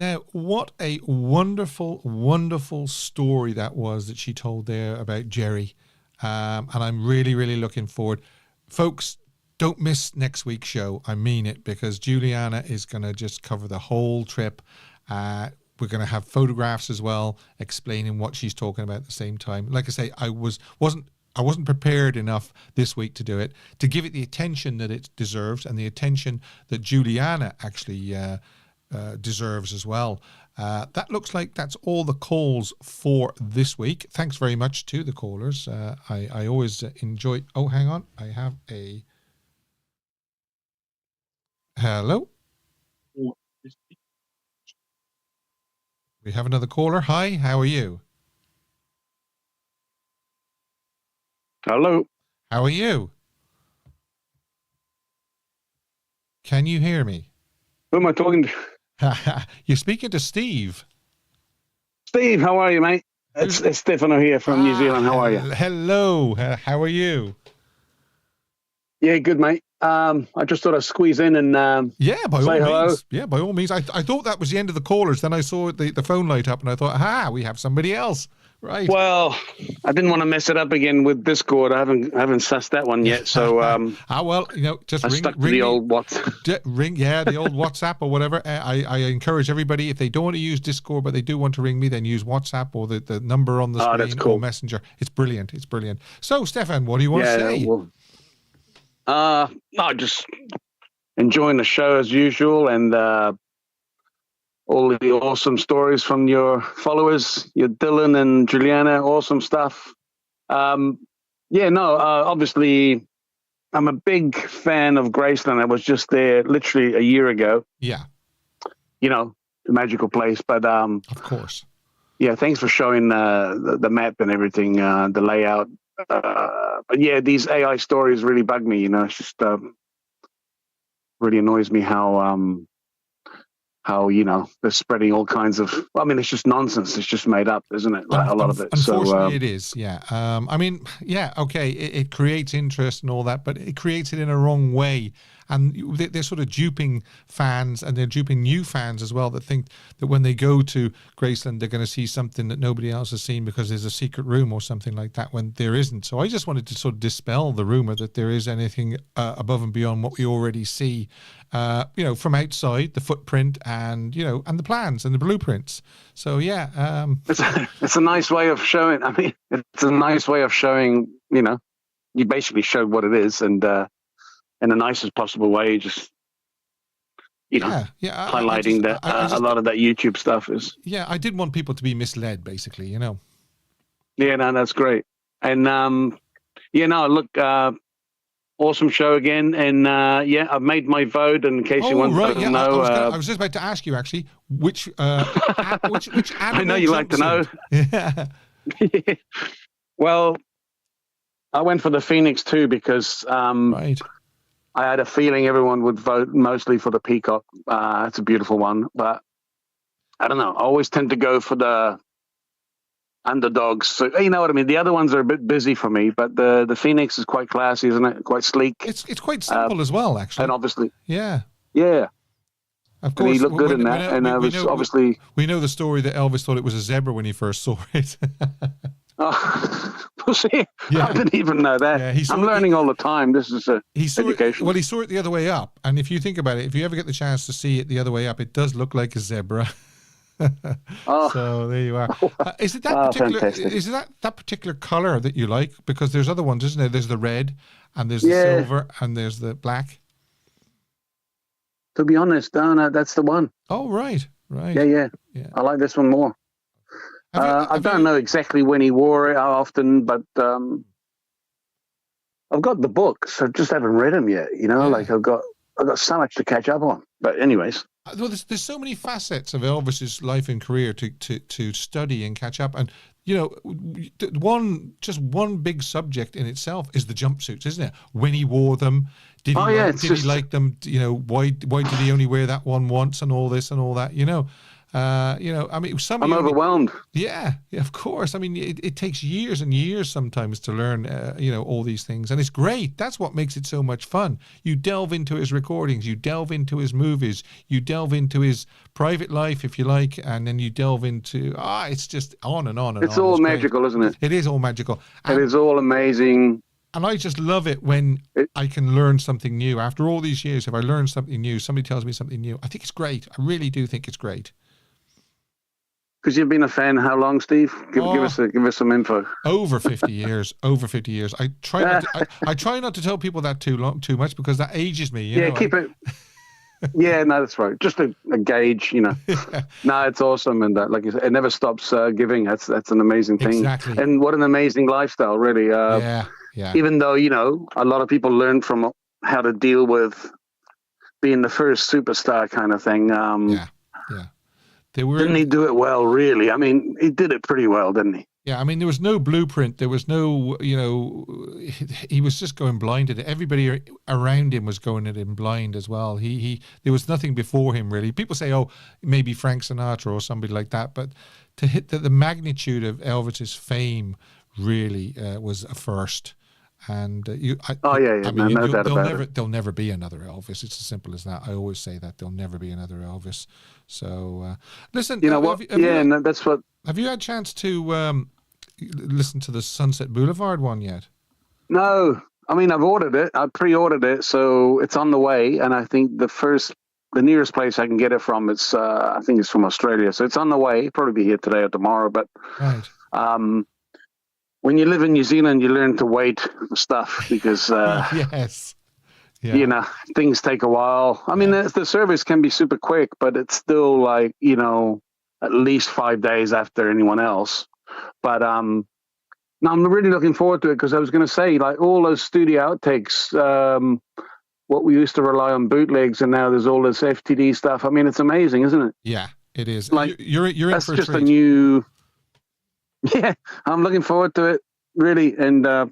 Now, what a wonderful, wonderful story that was that she told there about Jerry. And I'm really, really looking forward. Folks, don't miss next week's show. I mean it, because Juliana is going to just cover the whole trip. We're going to have photographs as well, explaining what she's talking about at the same time. Like I say, I wasn't prepared enough this week to do it, to give it the attention that it deserves, and the attention that Juliana actually deserves as well. That looks like that's all the calls for this week. Thanks very much to the callers. I always enjoy. Oh, hang on. I have a... Hello? We have another caller. Hi, how are you? Hello. How are you? Can you hear me? Who am I talking to? You're speaking to Steve. Steve, how are you, mate? It's Stefano here from New Zealand. How are you? Hello. How are you? Yeah, good, mate. I just thought I'd squeeze in and by say all hello. means. Yeah, by all means. I thought that was the end of the callers. Then I saw the phone light up and I thought, we have somebody else. Right. Well, I didn't want to mess it up again with Discord. I haven't sussed that one yet. So just I stuck to the old WhatsApp. The old WhatsApp or whatever. I encourage everybody, if they don't want to use Discord but they do want to ring me, then use WhatsApp or the number on the screen that's cool. or Messenger. It's brilliant. It's brilliant. So, Stefan, what do you want to say? No, just enjoying the show as usual, and all of the awesome stories from your followers, your Dylan and Juliana, awesome stuff. Obviously, I'm a big fan of Graceland. I was just there literally a year ago. Yeah. The magical place. But of course. Yeah, thanks for showing the map and everything, the layout. But yeah, these AI stories really bug me. It's just really annoys me how they're spreading all kinds of. It's just nonsense. It's just made up, isn't it? Like, a lot of it. Unfortunately, it is. Yeah. Okay. It creates interest and all that, but it creates it in a wrong way. And they're sort of duping fans, and they're duping new fans as well, that think that when they go to Graceland, they're going to see something that nobody else has seen because there's a secret room or something like that, when there isn't. So I just wanted to sort of dispel the rumor that there is anything above and beyond what we already see, from outside, the footprint and, and the plans and the blueprints. So, yeah. It's a nice way of showing. It's a nice way of showing, you basically showed what it is, and in the nicest possible way, just highlighting that a lot of that YouTube stuff is. Yeah, I didn't want people to be misled, basically. Yeah, no, that's great. And look, awesome show again. And I've made my vote. And in case you want to know, I was just about to ask you actually which I know you like to know. Yeah. Well, I went for the Phoenix too because right. I had a feeling everyone would vote mostly for the Peacock. It's a beautiful one, but I don't know. I always tend to go for the underdogs. So you know what I mean? The other ones are a bit busy for me, but the Phoenix is quite classy, isn't it? Quite sleek. It's quite simple as well, actually. And obviously, yeah. Of course, and he looked good in that, and obviously we know the story that Elvis thought it was a zebra when he first saw it. We'll see. Yeah. I didn't even know that. Yeah, I'm learning all the time. This is education. He saw it the other way up, and if you think about it, if you ever get the chance to see it the other way up, it does look like a zebra. So there you are. Is it that particular? Fantastic. Is it that particular color that you like? Because there's other ones, isn't there? There's the red, and there's the silver, and there's the black. To be honest, no, that's the one. Oh, right. Yeah. I like this one more. I don't know exactly when he wore it, how often, but I've got the books. I just haven't read them yet. Like I've got so much to catch up on. But anyways, well, there's so many facets of Elvis's life and career to study and catch up. And one big subject in itself is the jumpsuits, isn't it? When he wore them, did he like them? Why did he only wear that one once, and all this and all that? I'm overwhelmed. Yeah, of course. It takes years and years sometimes to learn, all these things. And it's great. That's what makes it so much fun. You delve into his recordings, you delve into his movies, you delve into his private life, if you like, and then you delve into, it's just on and on and on. It's all magical, isn't it? It is all magical. It is all amazing. And I just love it when I can learn something new. After all these years, if I learn something new, somebody tells me something new, I think it's great. I really do think it's great. Because you've been a fan how long, Steve? Give us some info. Over 50 years. Over 50 years. I try not to tell people that too much because that ages me. Keep it. Yeah, no, that's right. Just a gauge, No, it's awesome, and like you said, it never stops giving. That's an amazing thing. Exactly. And what an amazing lifestyle, really. Yeah. Even though a lot of people learn from how to deal with being the first superstar kind of thing. Yeah. Didn't he do it well, really? He did it pretty well, didn't he? Yeah, I mean, there was no blueprint. There was no, he was just going blind at it. Everybody around him was going at him blind as well. There was nothing before him, really. People say, oh, maybe Frank Sinatra or somebody like that. But to hit the magnitude of Elvis's fame really was a first. And no doubt about it. There'll never be another Elvis. It's as simple as that. I always say that there'll never be another Elvis. So listen, you know what? That's what. Have you had a chance to listen to the Sunset Boulevard one yet? No, I mean I've ordered it. I pre-ordered it, so it's on the way. And I think the nearest place I can get it from, I think it's from Australia, so it's on the way. It'll probably be here today or tomorrow. But right. When you live in New Zealand, you learn to wait for stuff because yes, yeah. Things take a while. I mean, the service can be super quick, but it's still like at least 5 days after anyone else. But no, I'm really looking forward to it because I was going to say, like, all those studio outtakes, what we used to rely on bootlegs, and now there's all this FTD stuff. I mean, it's amazing, isn't it? Yeah, it is. Like, you're in that's for a just treat. a new. Yeah, I'm looking forward to it, really. And but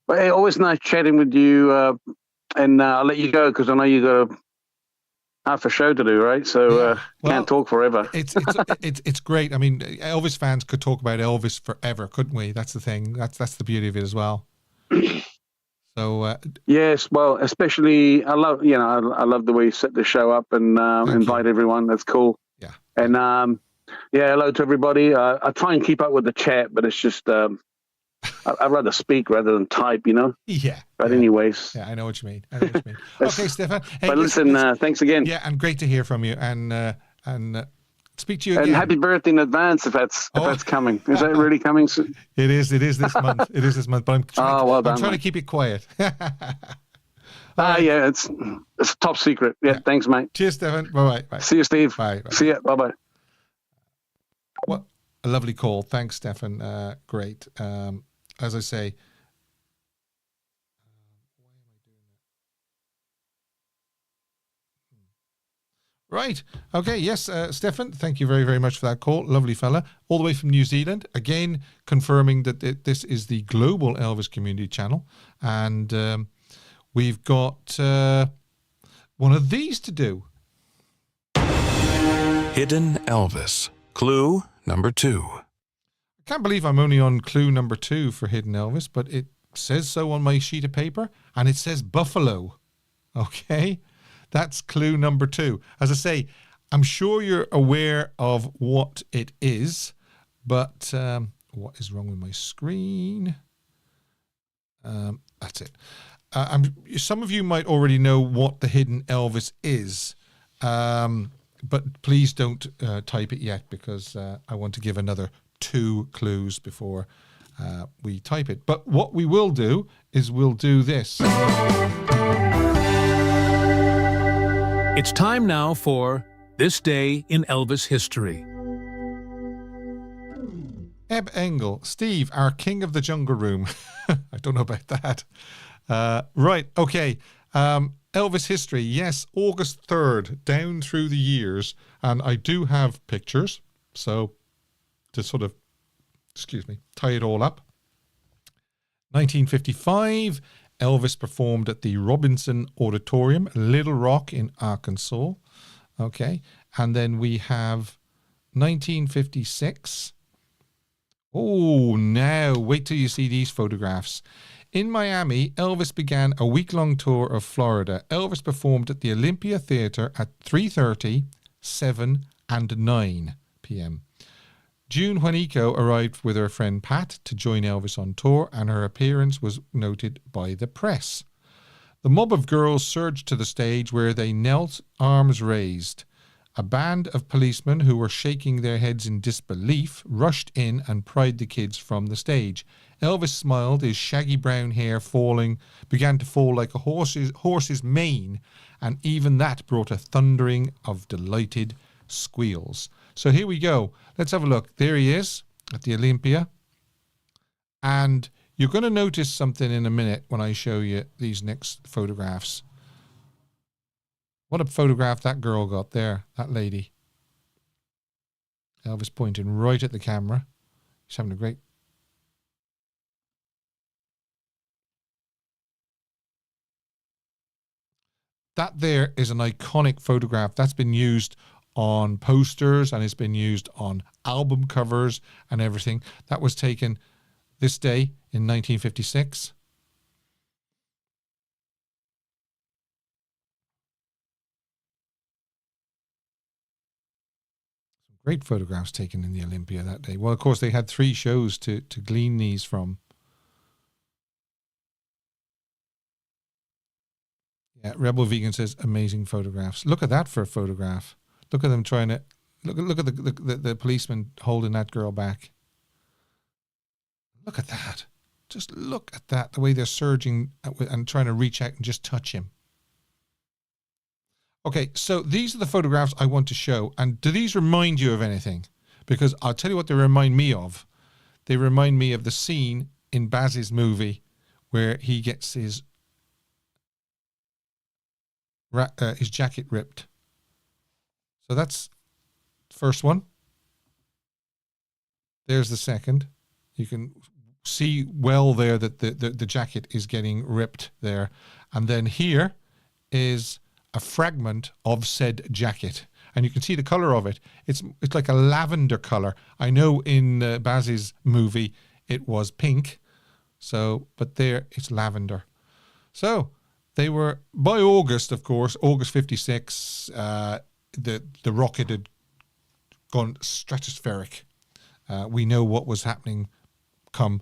hey, always nice chatting with you. And I'll let you go because I know you got half a show to do, right? So can't talk forever. It's great. I mean, Elvis fans could talk about Elvis forever, couldn't we? That's the thing. That's the beauty of it as well. So yes, well, especially I love the way you set the show up and invite everyone. That's cool. Yeah. And hello to everybody. I try and keep up with the chat, but it's just I'd rather speak rather than type, Yeah. But anyways. Yeah, I know what you mean. Okay, Stefan. Hey, but listen, thanks again. Yeah, and great to hear from you, and speak to you again. And happy birthday in advance if that's coming. Is that really coming soon? It is this month. It is this month, but I'm trying to keep it quiet. Yeah, it's top secret. Yeah, thanks, mate. Cheers, Stefan. Bye. See you, Steve. Bye. See ya. Bye. What a lovely call. Thanks, Stefan. Great. As I say, right. Okay. Yes, Stefan, thank you very, very much for that call. Lovely fella. All the way from New Zealand. Again, confirming that this is the global Elvis community channel. And we've got one of these to do. Hidden Elvis. Clue number 2. I can't believe I'm only on clue number 2 for Hidden Elvis, but it says so on my sheet of paper, and it says Buffalo. Okay? That's clue number 2. As I say, I'm sure you're aware of what it is, but what is wrong with my screen? That's it. Some of you might already know what the Hidden Elvis is, but please don't type it yet because I want to give another 2 clues before we type it. But what we will do is we'll do this. It's time now for This Day in Elvis History. Eb Engel, Steve, our king of the jungle room. I don't know about that. Right, okay. Elvis history, yes, August 3rd, down through the years. And I do have pictures, so to sort of, tie it all up. 1955, Elvis performed at the Robinson Auditorium, Little Rock in Arkansas. Okay, and then we have 1956. Oh, now, wait till you see these photographs. In Miami, Elvis began a week-long tour of Florida. Elvis performed at the Olympia Theater at 3:30, 7, and 9 p.m. June Juanico arrived with her friend Pat to join Elvis on tour, and her appearance was noted by the press. The mob of girls surged to the stage where they knelt, arms raised. A band of policemen who were shaking their heads in disbelief rushed in and pried the kids from the stage. Elvis smiled, his shaggy brown hair began to fall like a horse's mane, and even that brought a thundering of delighted squeals. So here we go. Let's have a look. There he is at the Olympia. And you're going to notice something in a minute when I show you these next photographs. What a photograph that girl got there, that lady. Elvis pointing right at the camera. He's having a great That there is an iconic photograph that's been used on posters and it's been used on album covers and everything. That was taken this day in 1956. Some great photographs taken in the Olympia that day. Well, of course, they had 3 shows to glean these from. Yeah, Rebel Vegan says amazing photographs. Look at that for a photograph. Look at them trying to look at the policeman holding that girl back. Look at that. Just look at that. The way they're surging and trying to reach out and just touch him. Okay, so these are the photographs I want to show. And do these remind you of anything? Because I'll tell you what they remind me of. They remind me of the scene in Baz's movie where he gets his jacket ripped. So that's the first one. There's the second. You can see well there that the jacket is getting ripped there. And then here is a fragment of said jacket. And you can see the color of it. It's like a lavender color. I know in Baz's movie it was pink. So, but there it's lavender. So they were, by August, of course, August 56, the rocket had gone stratospheric. We know what was happening come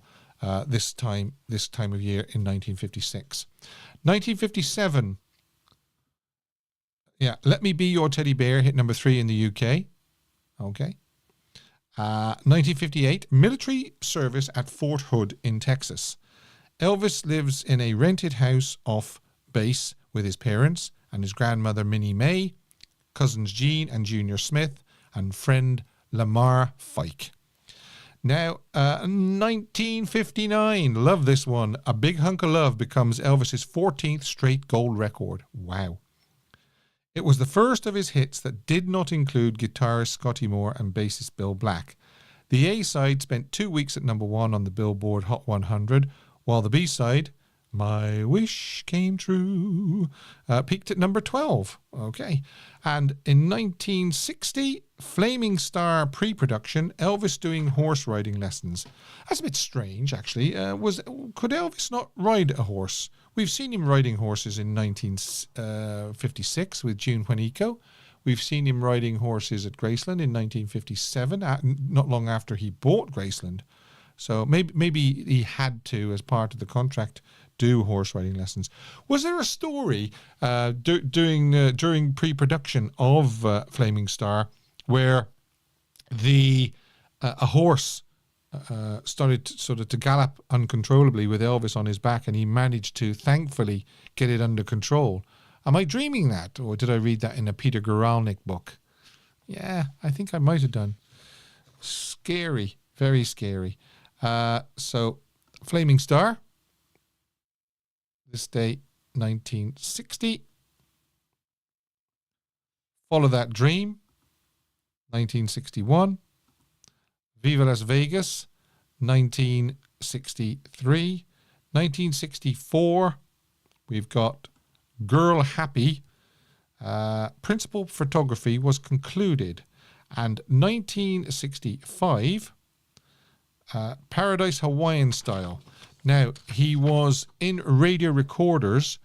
this time of year in 1956. 1957, yeah, Let Me Be Your Teddy Bear hit number 3 in the UK. Okay. 1958, military service at Fort Hood in Texas. Elvis lives in a rented house off base with his parents and his grandmother Minnie Mae, cousins Gene and Junior Smith, and friend Lamar Fike. Now, 1959, love this one. A Big Hunk of Love becomes Elvis's 14th straight gold record. Wow. It was the first of his hits that did not include guitarist Scotty Moore and bassist Bill Black. The A-side spent 2 weeks at number 1 on the Billboard Hot 100, while the B-side, My Wish Came True, peaked at number 12. Okay. And in 1960, Flaming Star pre-production, Elvis doing horse riding lessons. That's a bit strange, actually. Could Elvis not ride a horse? We've seen him riding horses in 1956 with June Juanico. We've seen him riding horses at Graceland in 1957, not long after he bought Graceland. So maybe he had to, as part of the contract, do horse riding lessons. Was there a story during pre-production of Flaming Star where a horse started to gallop uncontrollably with Elvis on his back, and he managed to thankfully get it under control? Am I dreaming that, or did I read that in a Peter Guralnick book? Yeah, I think I might have done. Scary, very scary. So, Flaming Star, this day, 1960. Follow That Dream, 1961. Viva Las Vegas, 1963. 1964, we've got Girl Happy. Principal photography was concluded. And 1965, Paradise Hawaiian Style. Now, he was in radio recorders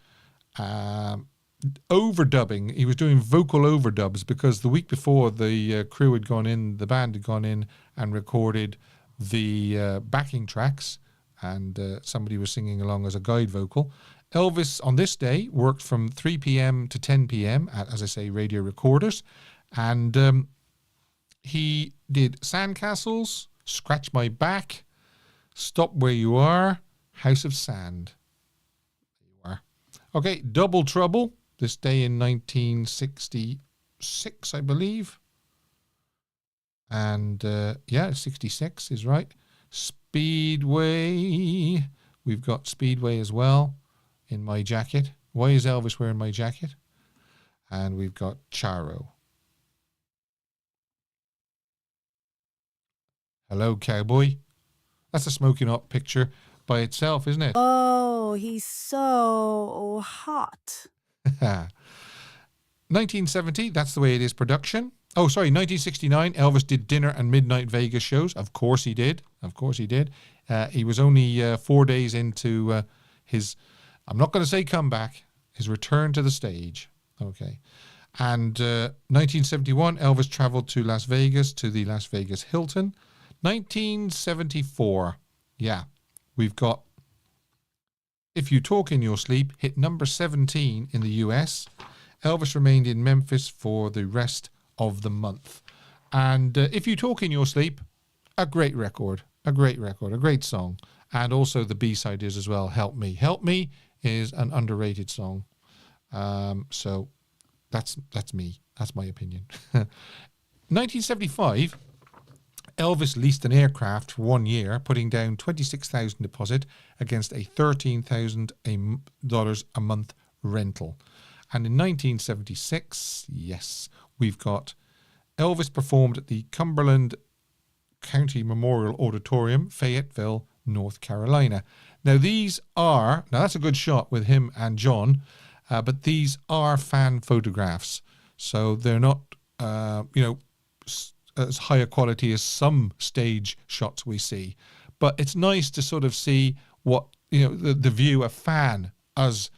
overdubbing. He was doing vocal overdubs because the week before the crew had gone in, the band had gone in and recorded the backing tracks, and somebody was singing along as a guide vocal. Elvis on this day worked from 3 p.m. to 10 p.m. at, as I say, radio recorders, and he did Sandcastles, Scratch My Back, Stop Where You Are, House of Sand. There you are. Okay, Double Trouble, this day in 1966, I believe. And, yeah, 66 is right. Speedway. We've got Speedway as well in My Jacket. Why is Elvis wearing My Jacket? And we've got Charo. Hello, Cowboy. That's a smoking hot picture by itself, isn't it? Oh, he's so hot. 1970, That's the Way It Is production. Oh, sorry, 1969, Elvis did dinner and midnight Vegas shows. Of course he did. Of course he did. He was only 4 days into his, I'm not going to say comeback, his return to the stage. Okay. And 1971, Elvis traveled to Las Vegas, to the Las Vegas Hilton. 1974, yeah, we've got If You Talk in Your Sleep, hit number 17 in the US. Elvis remained in Memphis for the rest of the month. And If You Talk in Your Sleep, a great record, a great song. And also the B-side is as well, Help Me. Help Me is an underrated song. So that's me. That's my opinion. 1975, Elvis leased an aircraft for 1 year, putting down $26,000 deposit against a $13,000 a month rental. And in 1976, yes, we've got Elvis performed at the Cumberland County Memorial Auditorium, Fayetteville, North Carolina. Now that's a good shot with him and John, but these are fan photographs. So they're not, as high a quality as some stage shots we see. But it's nice to sort of see what, the view a fan has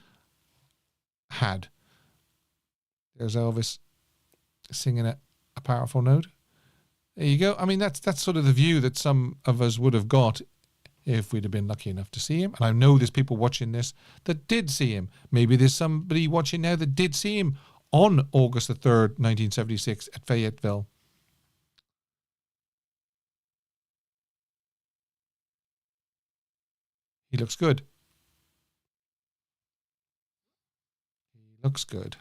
had. There's Elvis singing a powerful note. There you go. I mean, that's sort of the view that some of us would have got if we'd have been lucky enough to see him. And I know there's people watching this that did see him. Maybe there's somebody watching now that did see him on August the 3rd, 1976 at Fayetteville. He looks good. He looks good.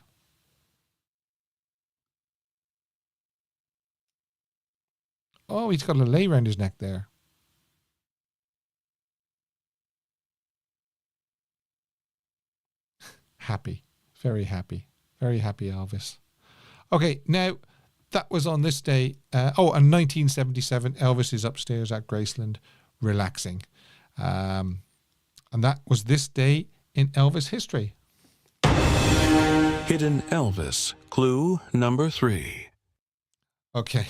Oh, he's got a lei around his neck there. Happy. Very happy. Very happy, Elvis. Okay, now, that was on this day. And 1977, Elvis is upstairs at Graceland, relaxing. And that was this day in Elvis history. Hidden Elvis, clue number 3. Okay.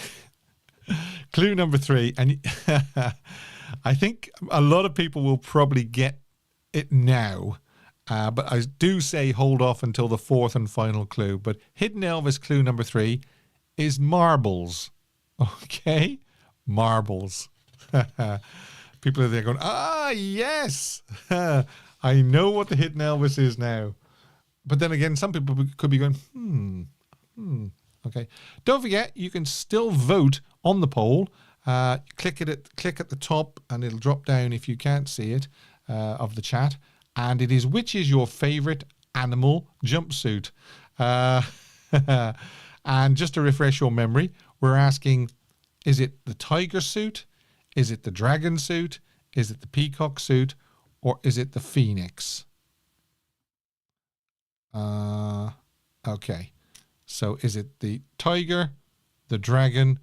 Clue number 3, and I think a lot of people will probably get it now, but I do say hold off until the fourth and final clue. But Hidden Elvis clue number 3 is marbles. Okay? Marbles. People are there going, yes! I know what the Hidden Elvis is now. But then again, some people could be going, Okay. Don't forget, you can still vote on the poll. Click at the top and it'll drop down if you can't see it of the chat. And it is, which is your favorite animal jumpsuit? And just to refresh your memory, we're asking, is it the tiger suit? Is it the dragon suit? Is it the peacock suit? Or is it the phoenix? Okay. So is it the tiger, the dragon,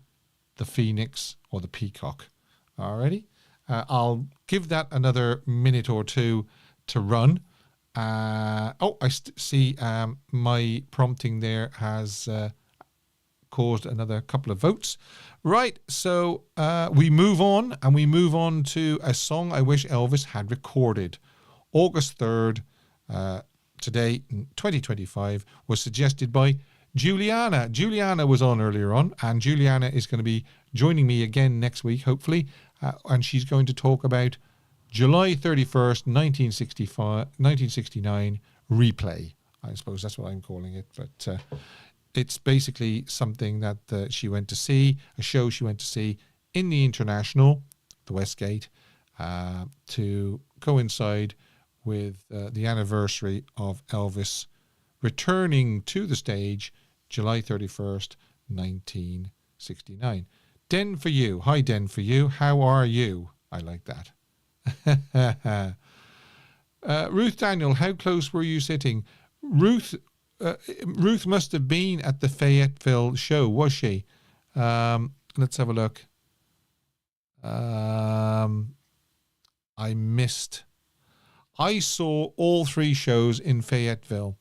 the phoenix, or the peacock? Alrighty. I'll give that another minute or two to run. I see my prompting there has caused another couple of votes. Right, so we move on, and we move on to a song I wish Elvis had recorded. August 3rd, today, 2025, was suggested by Juliana. Juliana was on earlier on, and Juliana is going to be joining me again next week, hopefully, and she's going to talk about July 31st, 1969 replay. I suppose that's what I'm calling it, but it's basically something that she went to see, a show she went to see in the International, the Westgate, to coincide with the anniversary of Elvis returning to the stage July 31st, 1969. Den for you. Hi, Den for you. How are you? I like that. Ruth Daniel, how close were you sitting? Ruth must have been at the Fayetteville show, was she? Let's have a look. I missed. I saw all 3 shows in Fayetteville.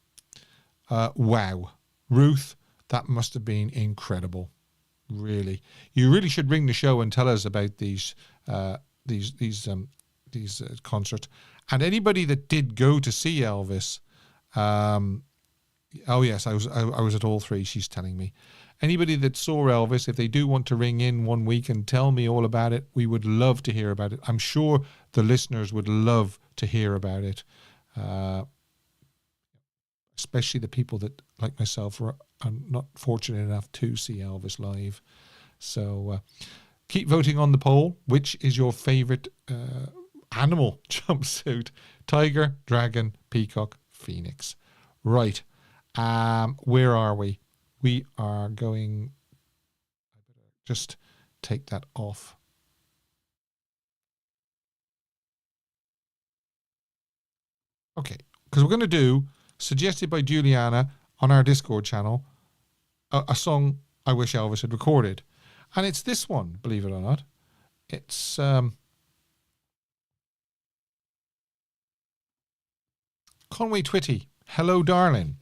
Wow. Ruth, that must have been incredible. Really. You really should ring the show and tell us about these concerts. And anybody that did go to see Elvis, oh yes, I was at all three, she's telling me. Anybody that saw Elvis, if they do want to ring in one week and tell me all about it, we would love to hear about it. I'm sure the listeners would love to hear about it, especially the people that, like myself, are not fortunate enough to see Elvis live. So keep voting on the poll. Which is your favourite animal jumpsuit? Tiger, dragon, peacock, phoenix. Right. Where are we? We are going... I better just take that off. Okay, because we're going to do, suggested by Juliana on our Discord channel, a song I wish Elvis had recorded. And it's this one, believe it or not. It's... Conway Twitty, Hello Darling,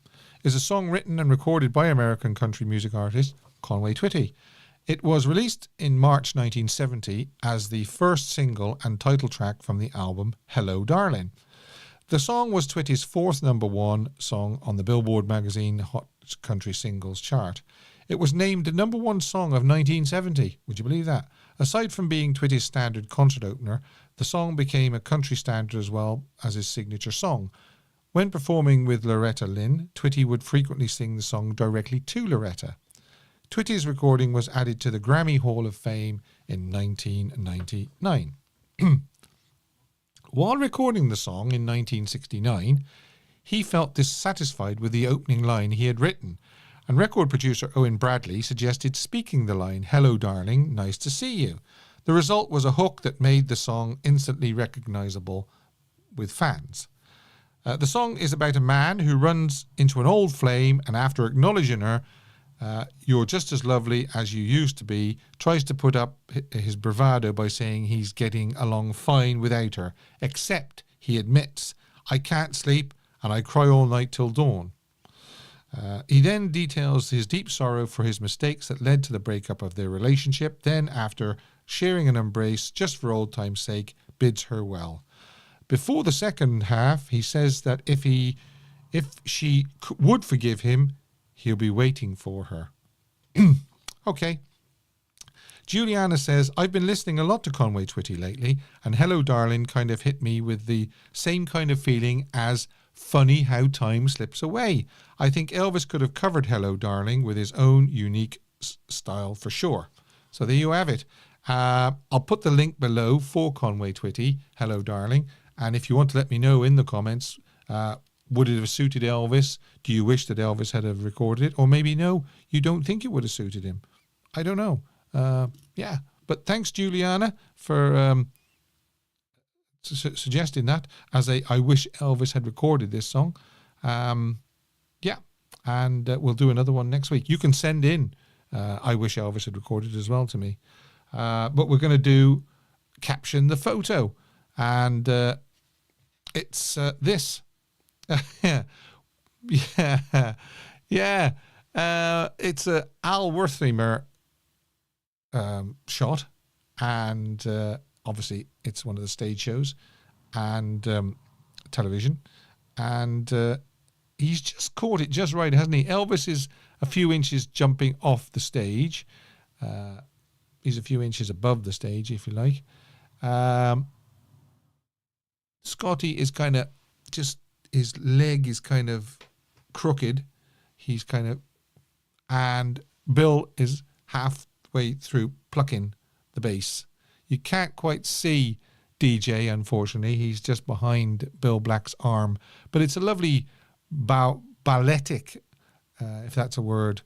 is a song written and recorded by American country music artist Conway Twitty. It was released in March 1970 as the first single and title track from the album Hello Darling. The song was Twitty's fourth #1 song on the Billboard magazine Hot Country Singles chart. It was named the #1 song of 1970. Would you believe that? Aside from being Twitty's standard concert opener, the song became a country standard as well as his signature song. When performing with Loretta Lynn, Twitty would frequently sing the song directly to Loretta. Twitty's recording was added to the Grammy Hall of Fame in 1999. While recording the song in 1969, he felt dissatisfied with the opening line he had written, and record producer Owen Bradley suggested speaking the line, "Hello darling, nice to see you." The result was a hook that made the song instantly recognizable with fans. The song is about a man who runs into an old flame and after acknowledging her, "You're just as lovely as you used to be," tries to put up his bravado by saying he's getting along fine without her, except he admits, "I can't sleep and I cry all night till dawn." He then details his deep sorrow for his mistakes that led to the breakup of their relationship. Then, after sharing an embrace just for old time's sake, bids her well. Before the second half, he says that if she would forgive him, he'll be waiting for her. Okay. Juliana says, "I've been listening a lot to Conway Twitty lately, and Hello Darling kind of hit me with the same kind of feeling as Funny How Time Slips Away. I think Elvis could have covered Hello Darling with his own unique style for sure." So there you have it. I'll put the link below for Conway Twitty, Hello Darling. And if you want to let me know in the comments, would it have suited Elvis? Do you wish that Elvis had have recorded it? Or maybe no, you don't think it would have suited him. I don't know. Yeah, but thanks, Juliana, for suggesting that. As I wish Elvis had recorded this song. Yeah, and we'll do another one next week. You can send in I wish Elvis had recorded as well to me. But we're going to do Caption the Photo. And it's this. Yeah. It's a Al Wertheimer shot, and obviously it's one of the stage shows and television, and he's just caught it just right, hasn't he? Elvis is a few inches jumping off the stage. He's a few inches above the stage, if you like. Scotty is kind of just, his leg is kind of crooked. He's kind of, and Bill is halfway through plucking the bass. You can't quite see DJ, unfortunately. He's just behind Bill Black's arm. But it's a lovely balletic, if that's a word,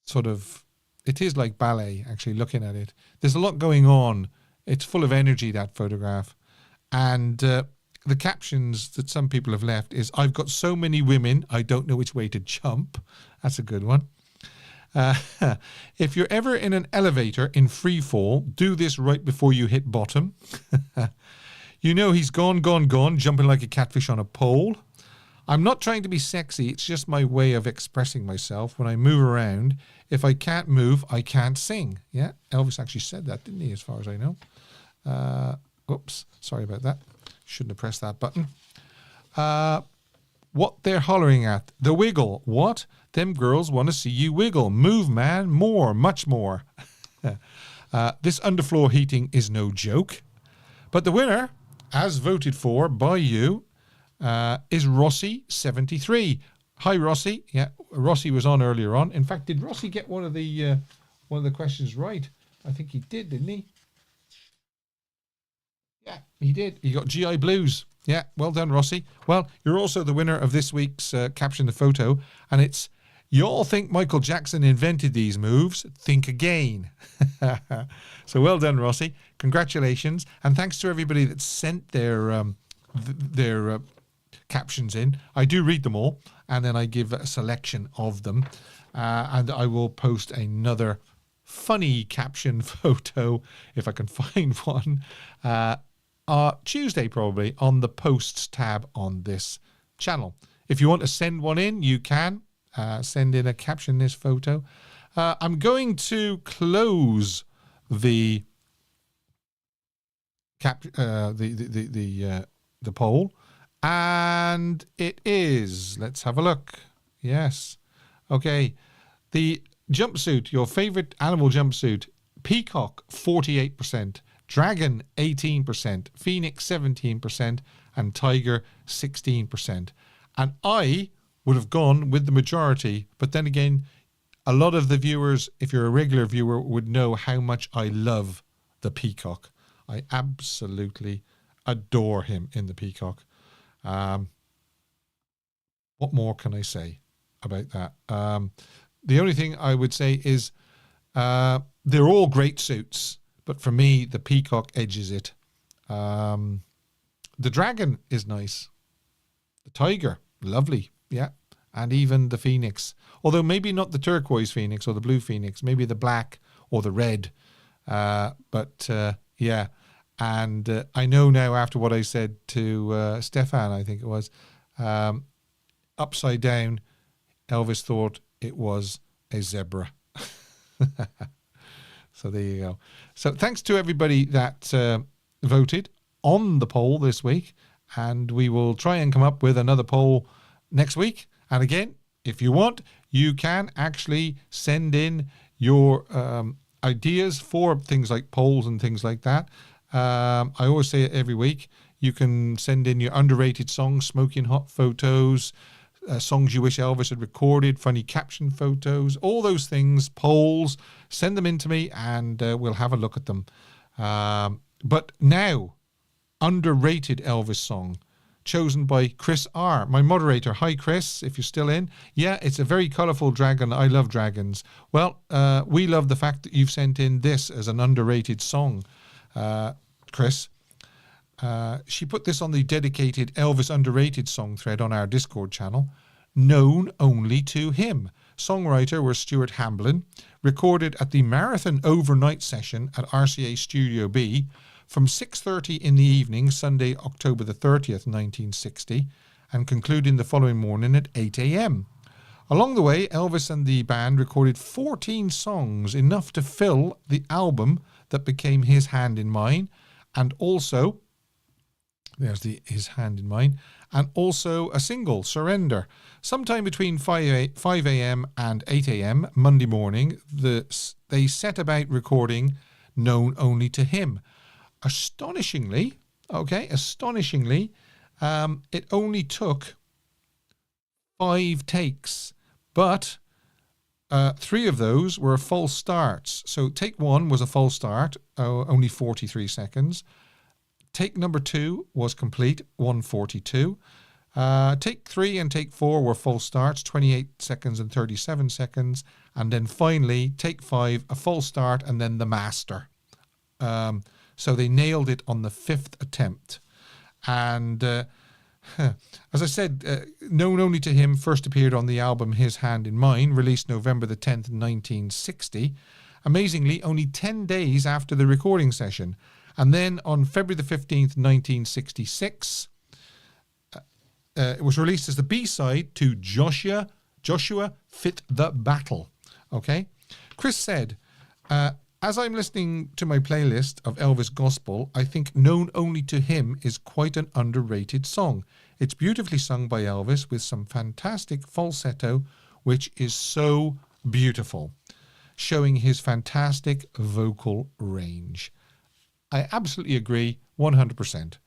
sort of, it is like ballet, actually, looking at it. There's a lot going on. It's full of energy, that photograph. And the captions that some people have left is, "I've got so many women, I don't know which way to jump." That's a good one. If you're ever in an elevator in free fall, do this right before you hit bottom. You know he's gone, jumping like a catfish on a pole. I'm not trying to be sexy. It's just my way of expressing myself. When I move around, if I can't move, I can't sing. Yeah, Elvis actually said that, didn't he, as far as I know? Oops, sorry about that. Shouldn't have pressed that button. What they're hollering at. The wiggle. What? Them girls want to see you wiggle. Move, man. More. Much more. This underfloor heating is no joke. But the winner, as voted for by you, is Rossi73. Hi, Rossi. Yeah, Rossi was on earlier on. In fact, did Rossi get one of the questions right? I think he did, didn't he? Yeah, he did. He got GI Blues. Yeah, well done, Rossi. Well, you're also the winner of this week's Caption the Photo, and it's "Y'all think Michael Jackson invented these moves? Think again." So well done, Rossi. Congratulations, and thanks to everybody that sent their captions in. I do read them all, and then I give a selection of them, and I will post another funny caption photo if I can find one. Tuesday probably on the posts tab on this channel. If you want to send one in, you can send in a caption this photo. I'm going to close the poll, and it is, let's have a look. Yes, okay, the jumpsuit, your favorite animal jumpsuit: peacock 48%, dragon 18%, phoenix 17%, and tiger 16%. And I would have gone with the majority, but then again, a lot of the viewers, if you're a regular viewer, would know how much I love the peacock. I absolutely adore him in the peacock. What more can I say about that? The only thing I would say is they're all great suits, but for me, the peacock edges it. The dragon is nice. The tiger, lovely, yeah. And even the phoenix. Although maybe not the turquoise phoenix or the blue phoenix, maybe the black or the red. Yeah. And I know now, after what I said to Stefan, I think it was, upside down, Elvis thought it was a zebra. So there you go. So thanks to everybody that voted on the poll this week. And we will try and come up with another poll next week. And again, if you want, you can actually send in your ideas for things like polls and things like that. I always say it every week. You can send in your underrated songs, smoking hot photos, songs you wish Elvis had recorded, funny caption photos, all those things, polls. Send them in to me and we'll have a look at them. But now, underrated Elvis song, chosen by Chris R., my moderator. Hi, Chris, if you're still in. Yeah, it's a very colourful dragon. I love dragons. Well, we love the fact that you've sent in this as an underrated song, Chris. She put this on the dedicated Elvis underrated song thread on our Discord channel. Known only to him. Songwriter was Stuart Hamblin. Recorded at the Marathon Overnight Session at RCA Studio B from 6:30 in the evening, Sunday, October the 30th, 1960, and concluding the following morning at 8 a.m. Along the way, Elvis and the band recorded 14 songs, enough to fill the album that became His Hand in Mine, and also, there's His Hand in Mine, and also a single, Surrender. Sometime between 5 a.m. and 8 a.m. Monday morning, they set about recording Known Only to Him. Astonishingly, it only took 5 takes, but 3 of those were false starts. So take 1 was a false start, only 43 seconds. Take number 2 was complete, 142. Take 3 and take 4 were false starts, 28 seconds and 37 seconds. And then finally, take 5, a false start, and then the master. So they nailed it on the 5th attempt. And as I said, Known Only to Him first appeared on the album His Hand in Mine, released November the 10th, 1960. Amazingly, only 10 days after the recording session. And then on February the 15th, 1966, it was released as the B-side to Joshua Fit the Battle. Okay. Chris said, as I'm listening to my playlist of Elvis Gospel, I think Known Only to Him is quite an underrated song. It's beautifully sung by Elvis with some fantastic falsetto, which is so beautiful, showing his fantastic vocal range. I absolutely agree, 100%.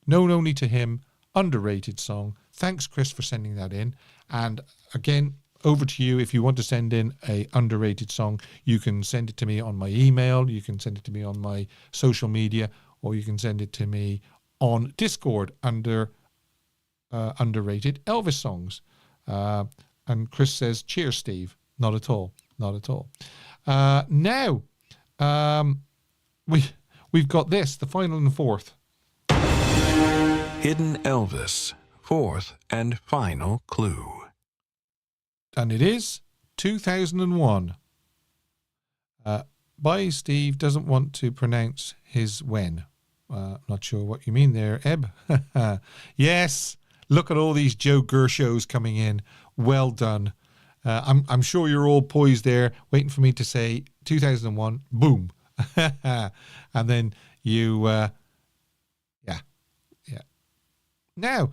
Known Only to Him, underrated song. Thanks, Chris, for sending that in. And again, over to you. If you want to send in a underrated song, you can send it to me on my email, you can send it to me on my social media, or you can send it to me on Discord under underrated Elvis songs. And Chris says, cheers, Steve. Not at all. Not at all. Now, we've got this, the final and fourth. Hidden Elvis, fourth and final clue. And it is 2001. By Steve doesn't want to pronounce his when. Not sure what you mean there, Eb. Yes, look at all these Joe Gershos coming in. Well done. I'm sure you're all poised there, waiting for me to say 2001. Boom. And then you, yeah. Now,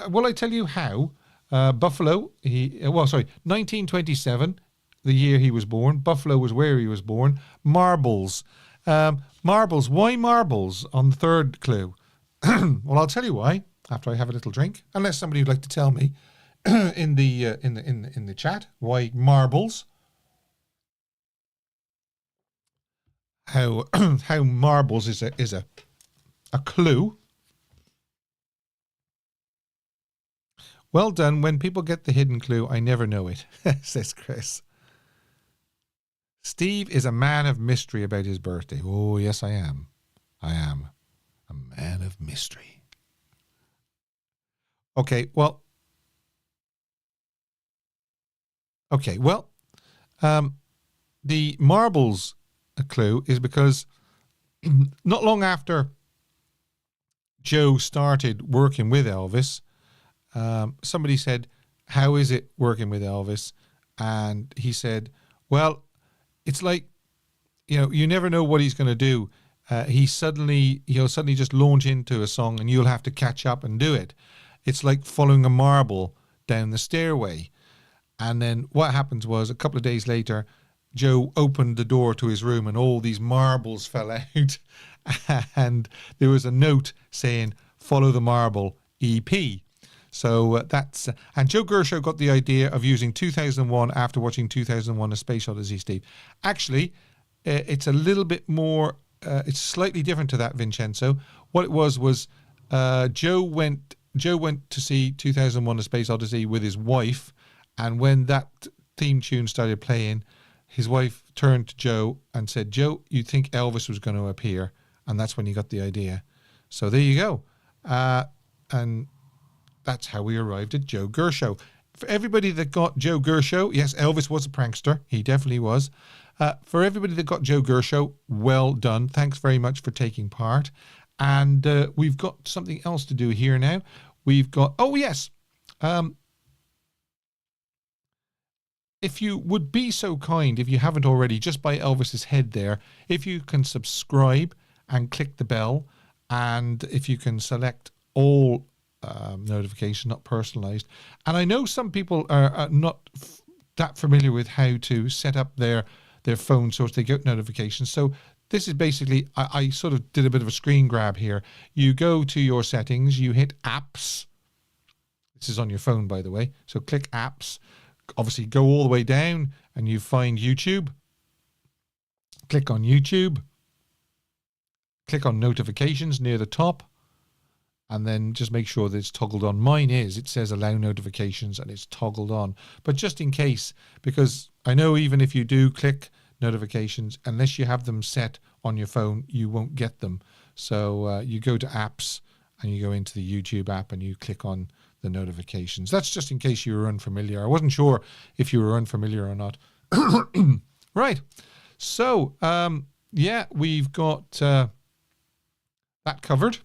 will I tell you how? Buffalo, 1927, the year he was born. Buffalo was where he was born. Marbles. Marbles. Why marbles on the third clue? Well, I'll tell you why after I have a little drink. Unless somebody would like to tell me in the chat why marbles. How marbles is a clue. Well done. When people get the hidden clue, I never know it, says Chris. Steve is a man of mystery about his birthday. Oh, yes, I am. I am a man of mystery. Okay, well. The marbles clue is because not long after Joe started working with Elvis, somebody said, how is it working with Elvis? And he said, well, it's like, you never know what he's going to do. He'll suddenly just launch into a song and you'll have to catch up and do it. It's like following a marble down the stairway. And then what happens was a couple of days later, Joe opened the door to his room and all these marbles fell out. And there was a note saying, follow the marble EP. So that's... and Joe Gershow got the idea of using 2001 after watching 2001 A Space Odyssey, Steve. Actually, it's a little bit more... it's slightly different to that, Vincenzo. What it was Joe went to see 2001 A Space Odyssey with his wife, and when that theme tune started playing, his wife turned to Joe and said, Joe, you think Elvis was going to appear? And that's when he got the idea. So there you go. And that's how we arrived at Joe Gershow. For everybody that got Joe Gershow, yes, Elvis was a prankster. He definitely was. For everybody that got Joe Gershow, well done. Thanks very much for taking part. And we've got something else to do here now. We've got... oh, yes. If you would be so kind, if you haven't already, just by Elvis's head there, if you can subscribe and click the bell, and if you can select all notification, not personalized. And I know some people are not that familiar with how to set up their phone so as they get notifications. So this is basically, I sort of did a bit of a screen grab here. You go to your settings, you hit apps. This is on your phone, by the way. So click apps. Obviously go all the way down and you find YouTube. Click on YouTube. Click on notifications near the top. And then just make sure that it's toggled on. Mine is, it says allow notifications and it's toggled on. But just in case, because I know even if you do click notifications, unless you have them set on your phone, you won't get them. So you go to apps and you go into the YouTube app and you click on the notifications. That's just in case you were unfamiliar. I wasn't sure if you were unfamiliar or not. Right. So, yeah, we've got that covered.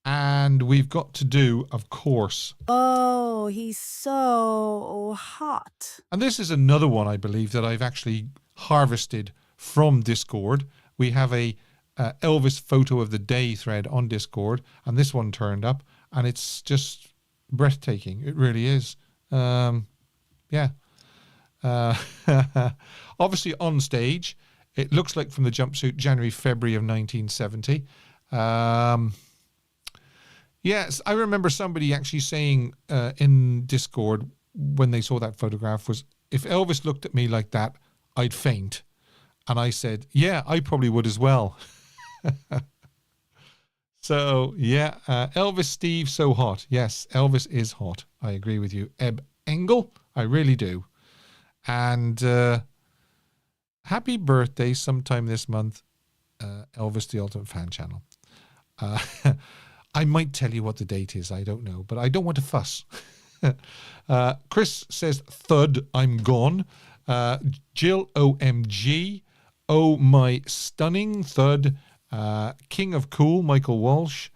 And we've got to do, of course. Oh, he's so hot. And this is another one, I believe, that I've actually harvested from Discord. We have a Elvis photo of the day thread on Discord, and this one turned up, and it's just breathtaking. It really is. Yeah. Obviously on stage, it looks like from the jumpsuit, January, February of 1970. Yes, I remember somebody actually saying in Discord when they saw that photograph was, if Elvis looked at me like that, I'd faint. And I said, yeah, I probably would as well. So, yeah, Elvis Steve, so hot. Yes, Elvis is hot. I agree with you. Eb Engel, I really do. And happy birthday sometime this month, Elvis the Ultimate Fan Channel. I might tell you what the date is. I don't know, but I don't want to fuss. Chris says, thud, I'm gone. Jill, OMG. Oh, my stunning thud. King of Cool, Michael Walsh.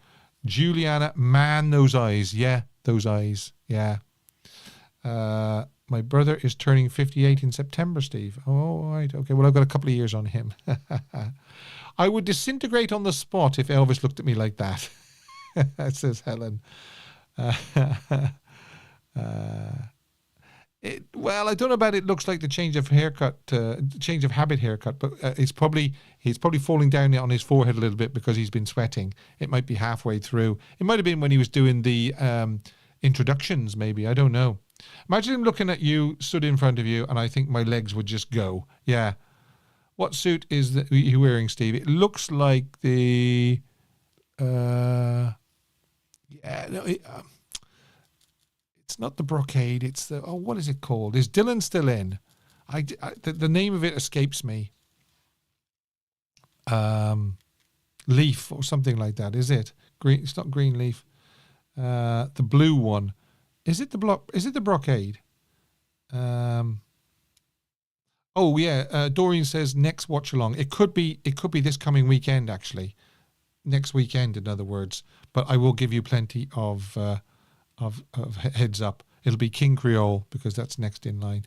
Juliana, man, those eyes. Yeah, those eyes. Yeah. My brother is turning 58 in September, Steve. Oh, all right. Okay, well, I've got a couple of years on him. I would disintegrate on the spot if Elvis looked at me like that. Says Helen. Well, I don't know about it. Looks like the change of haircut, change of habit haircut, but he's probably falling down on his forehead a little bit because he's been sweating. It might be halfway through. It might have been when he was doing the introductions, maybe. I don't know. Imagine him looking at you, stood in front of you, and I think my legs would just go. Yeah. What suit is that you wearing, Steve? It looks like the. It's not the brocade. It's the, what is it called? Is Dylan still in? The name of it escapes me. Leaf or something like that. Is it green? It's not green leaf. The blue one. Is it the Is it the brocade? Oh yeah. Doreen says next watch along. It could be this coming weekend actually. Next weekend, in other words. But I will give you plenty of heads up. It'll be King Creole because that's next in line.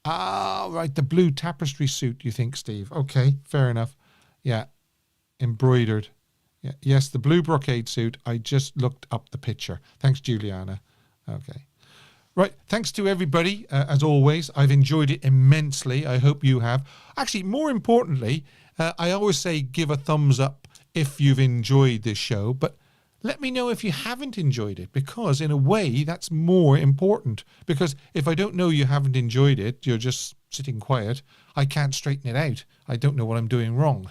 Ah, right, the blue tapestry suit, you think, Steve? Okay, fair enough. Yeah, embroidered. Yeah, yes, the blue brocade suit. I just looked up the picture. Thanks, Juliana. Okay. Right, thanks to everybody, as always. I've enjoyed it immensely. I hope you have. Actually, more importantly, I always say give a thumbs up if you've enjoyed this show, but let me know if you haven't enjoyed it, because in a way that's more important. Because if I don't know you haven't enjoyed it, you're just sitting quiet, I can't straighten it out. I don't know what I'm doing wrong.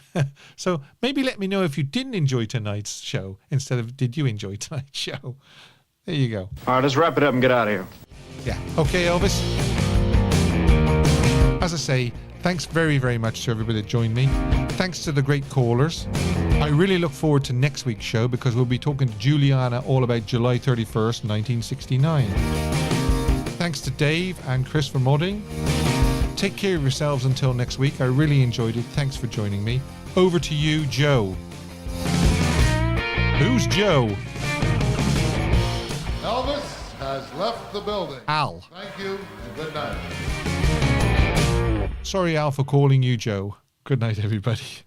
So maybe let me know if you didn't enjoy tonight's show instead of did you enjoy tonight's show. There you go. All right, let's wrap it up and get out of here. Yeah. Okay, Elvis. As I say, thanks very, very much to everybody that joined me. Thanks to the great callers. I really look forward to next week's show because we'll be talking to Juliana all about July 31st, 1969. Thanks to Dave and Chris for modding. Take care of yourselves until next week. I really enjoyed it. Thanks for joining me. Over to you, Joe. Who's Joe? Elvis has left the building. Al. Thank you and good night. Sorry, Al, for calling you Joe. Good night, everybody.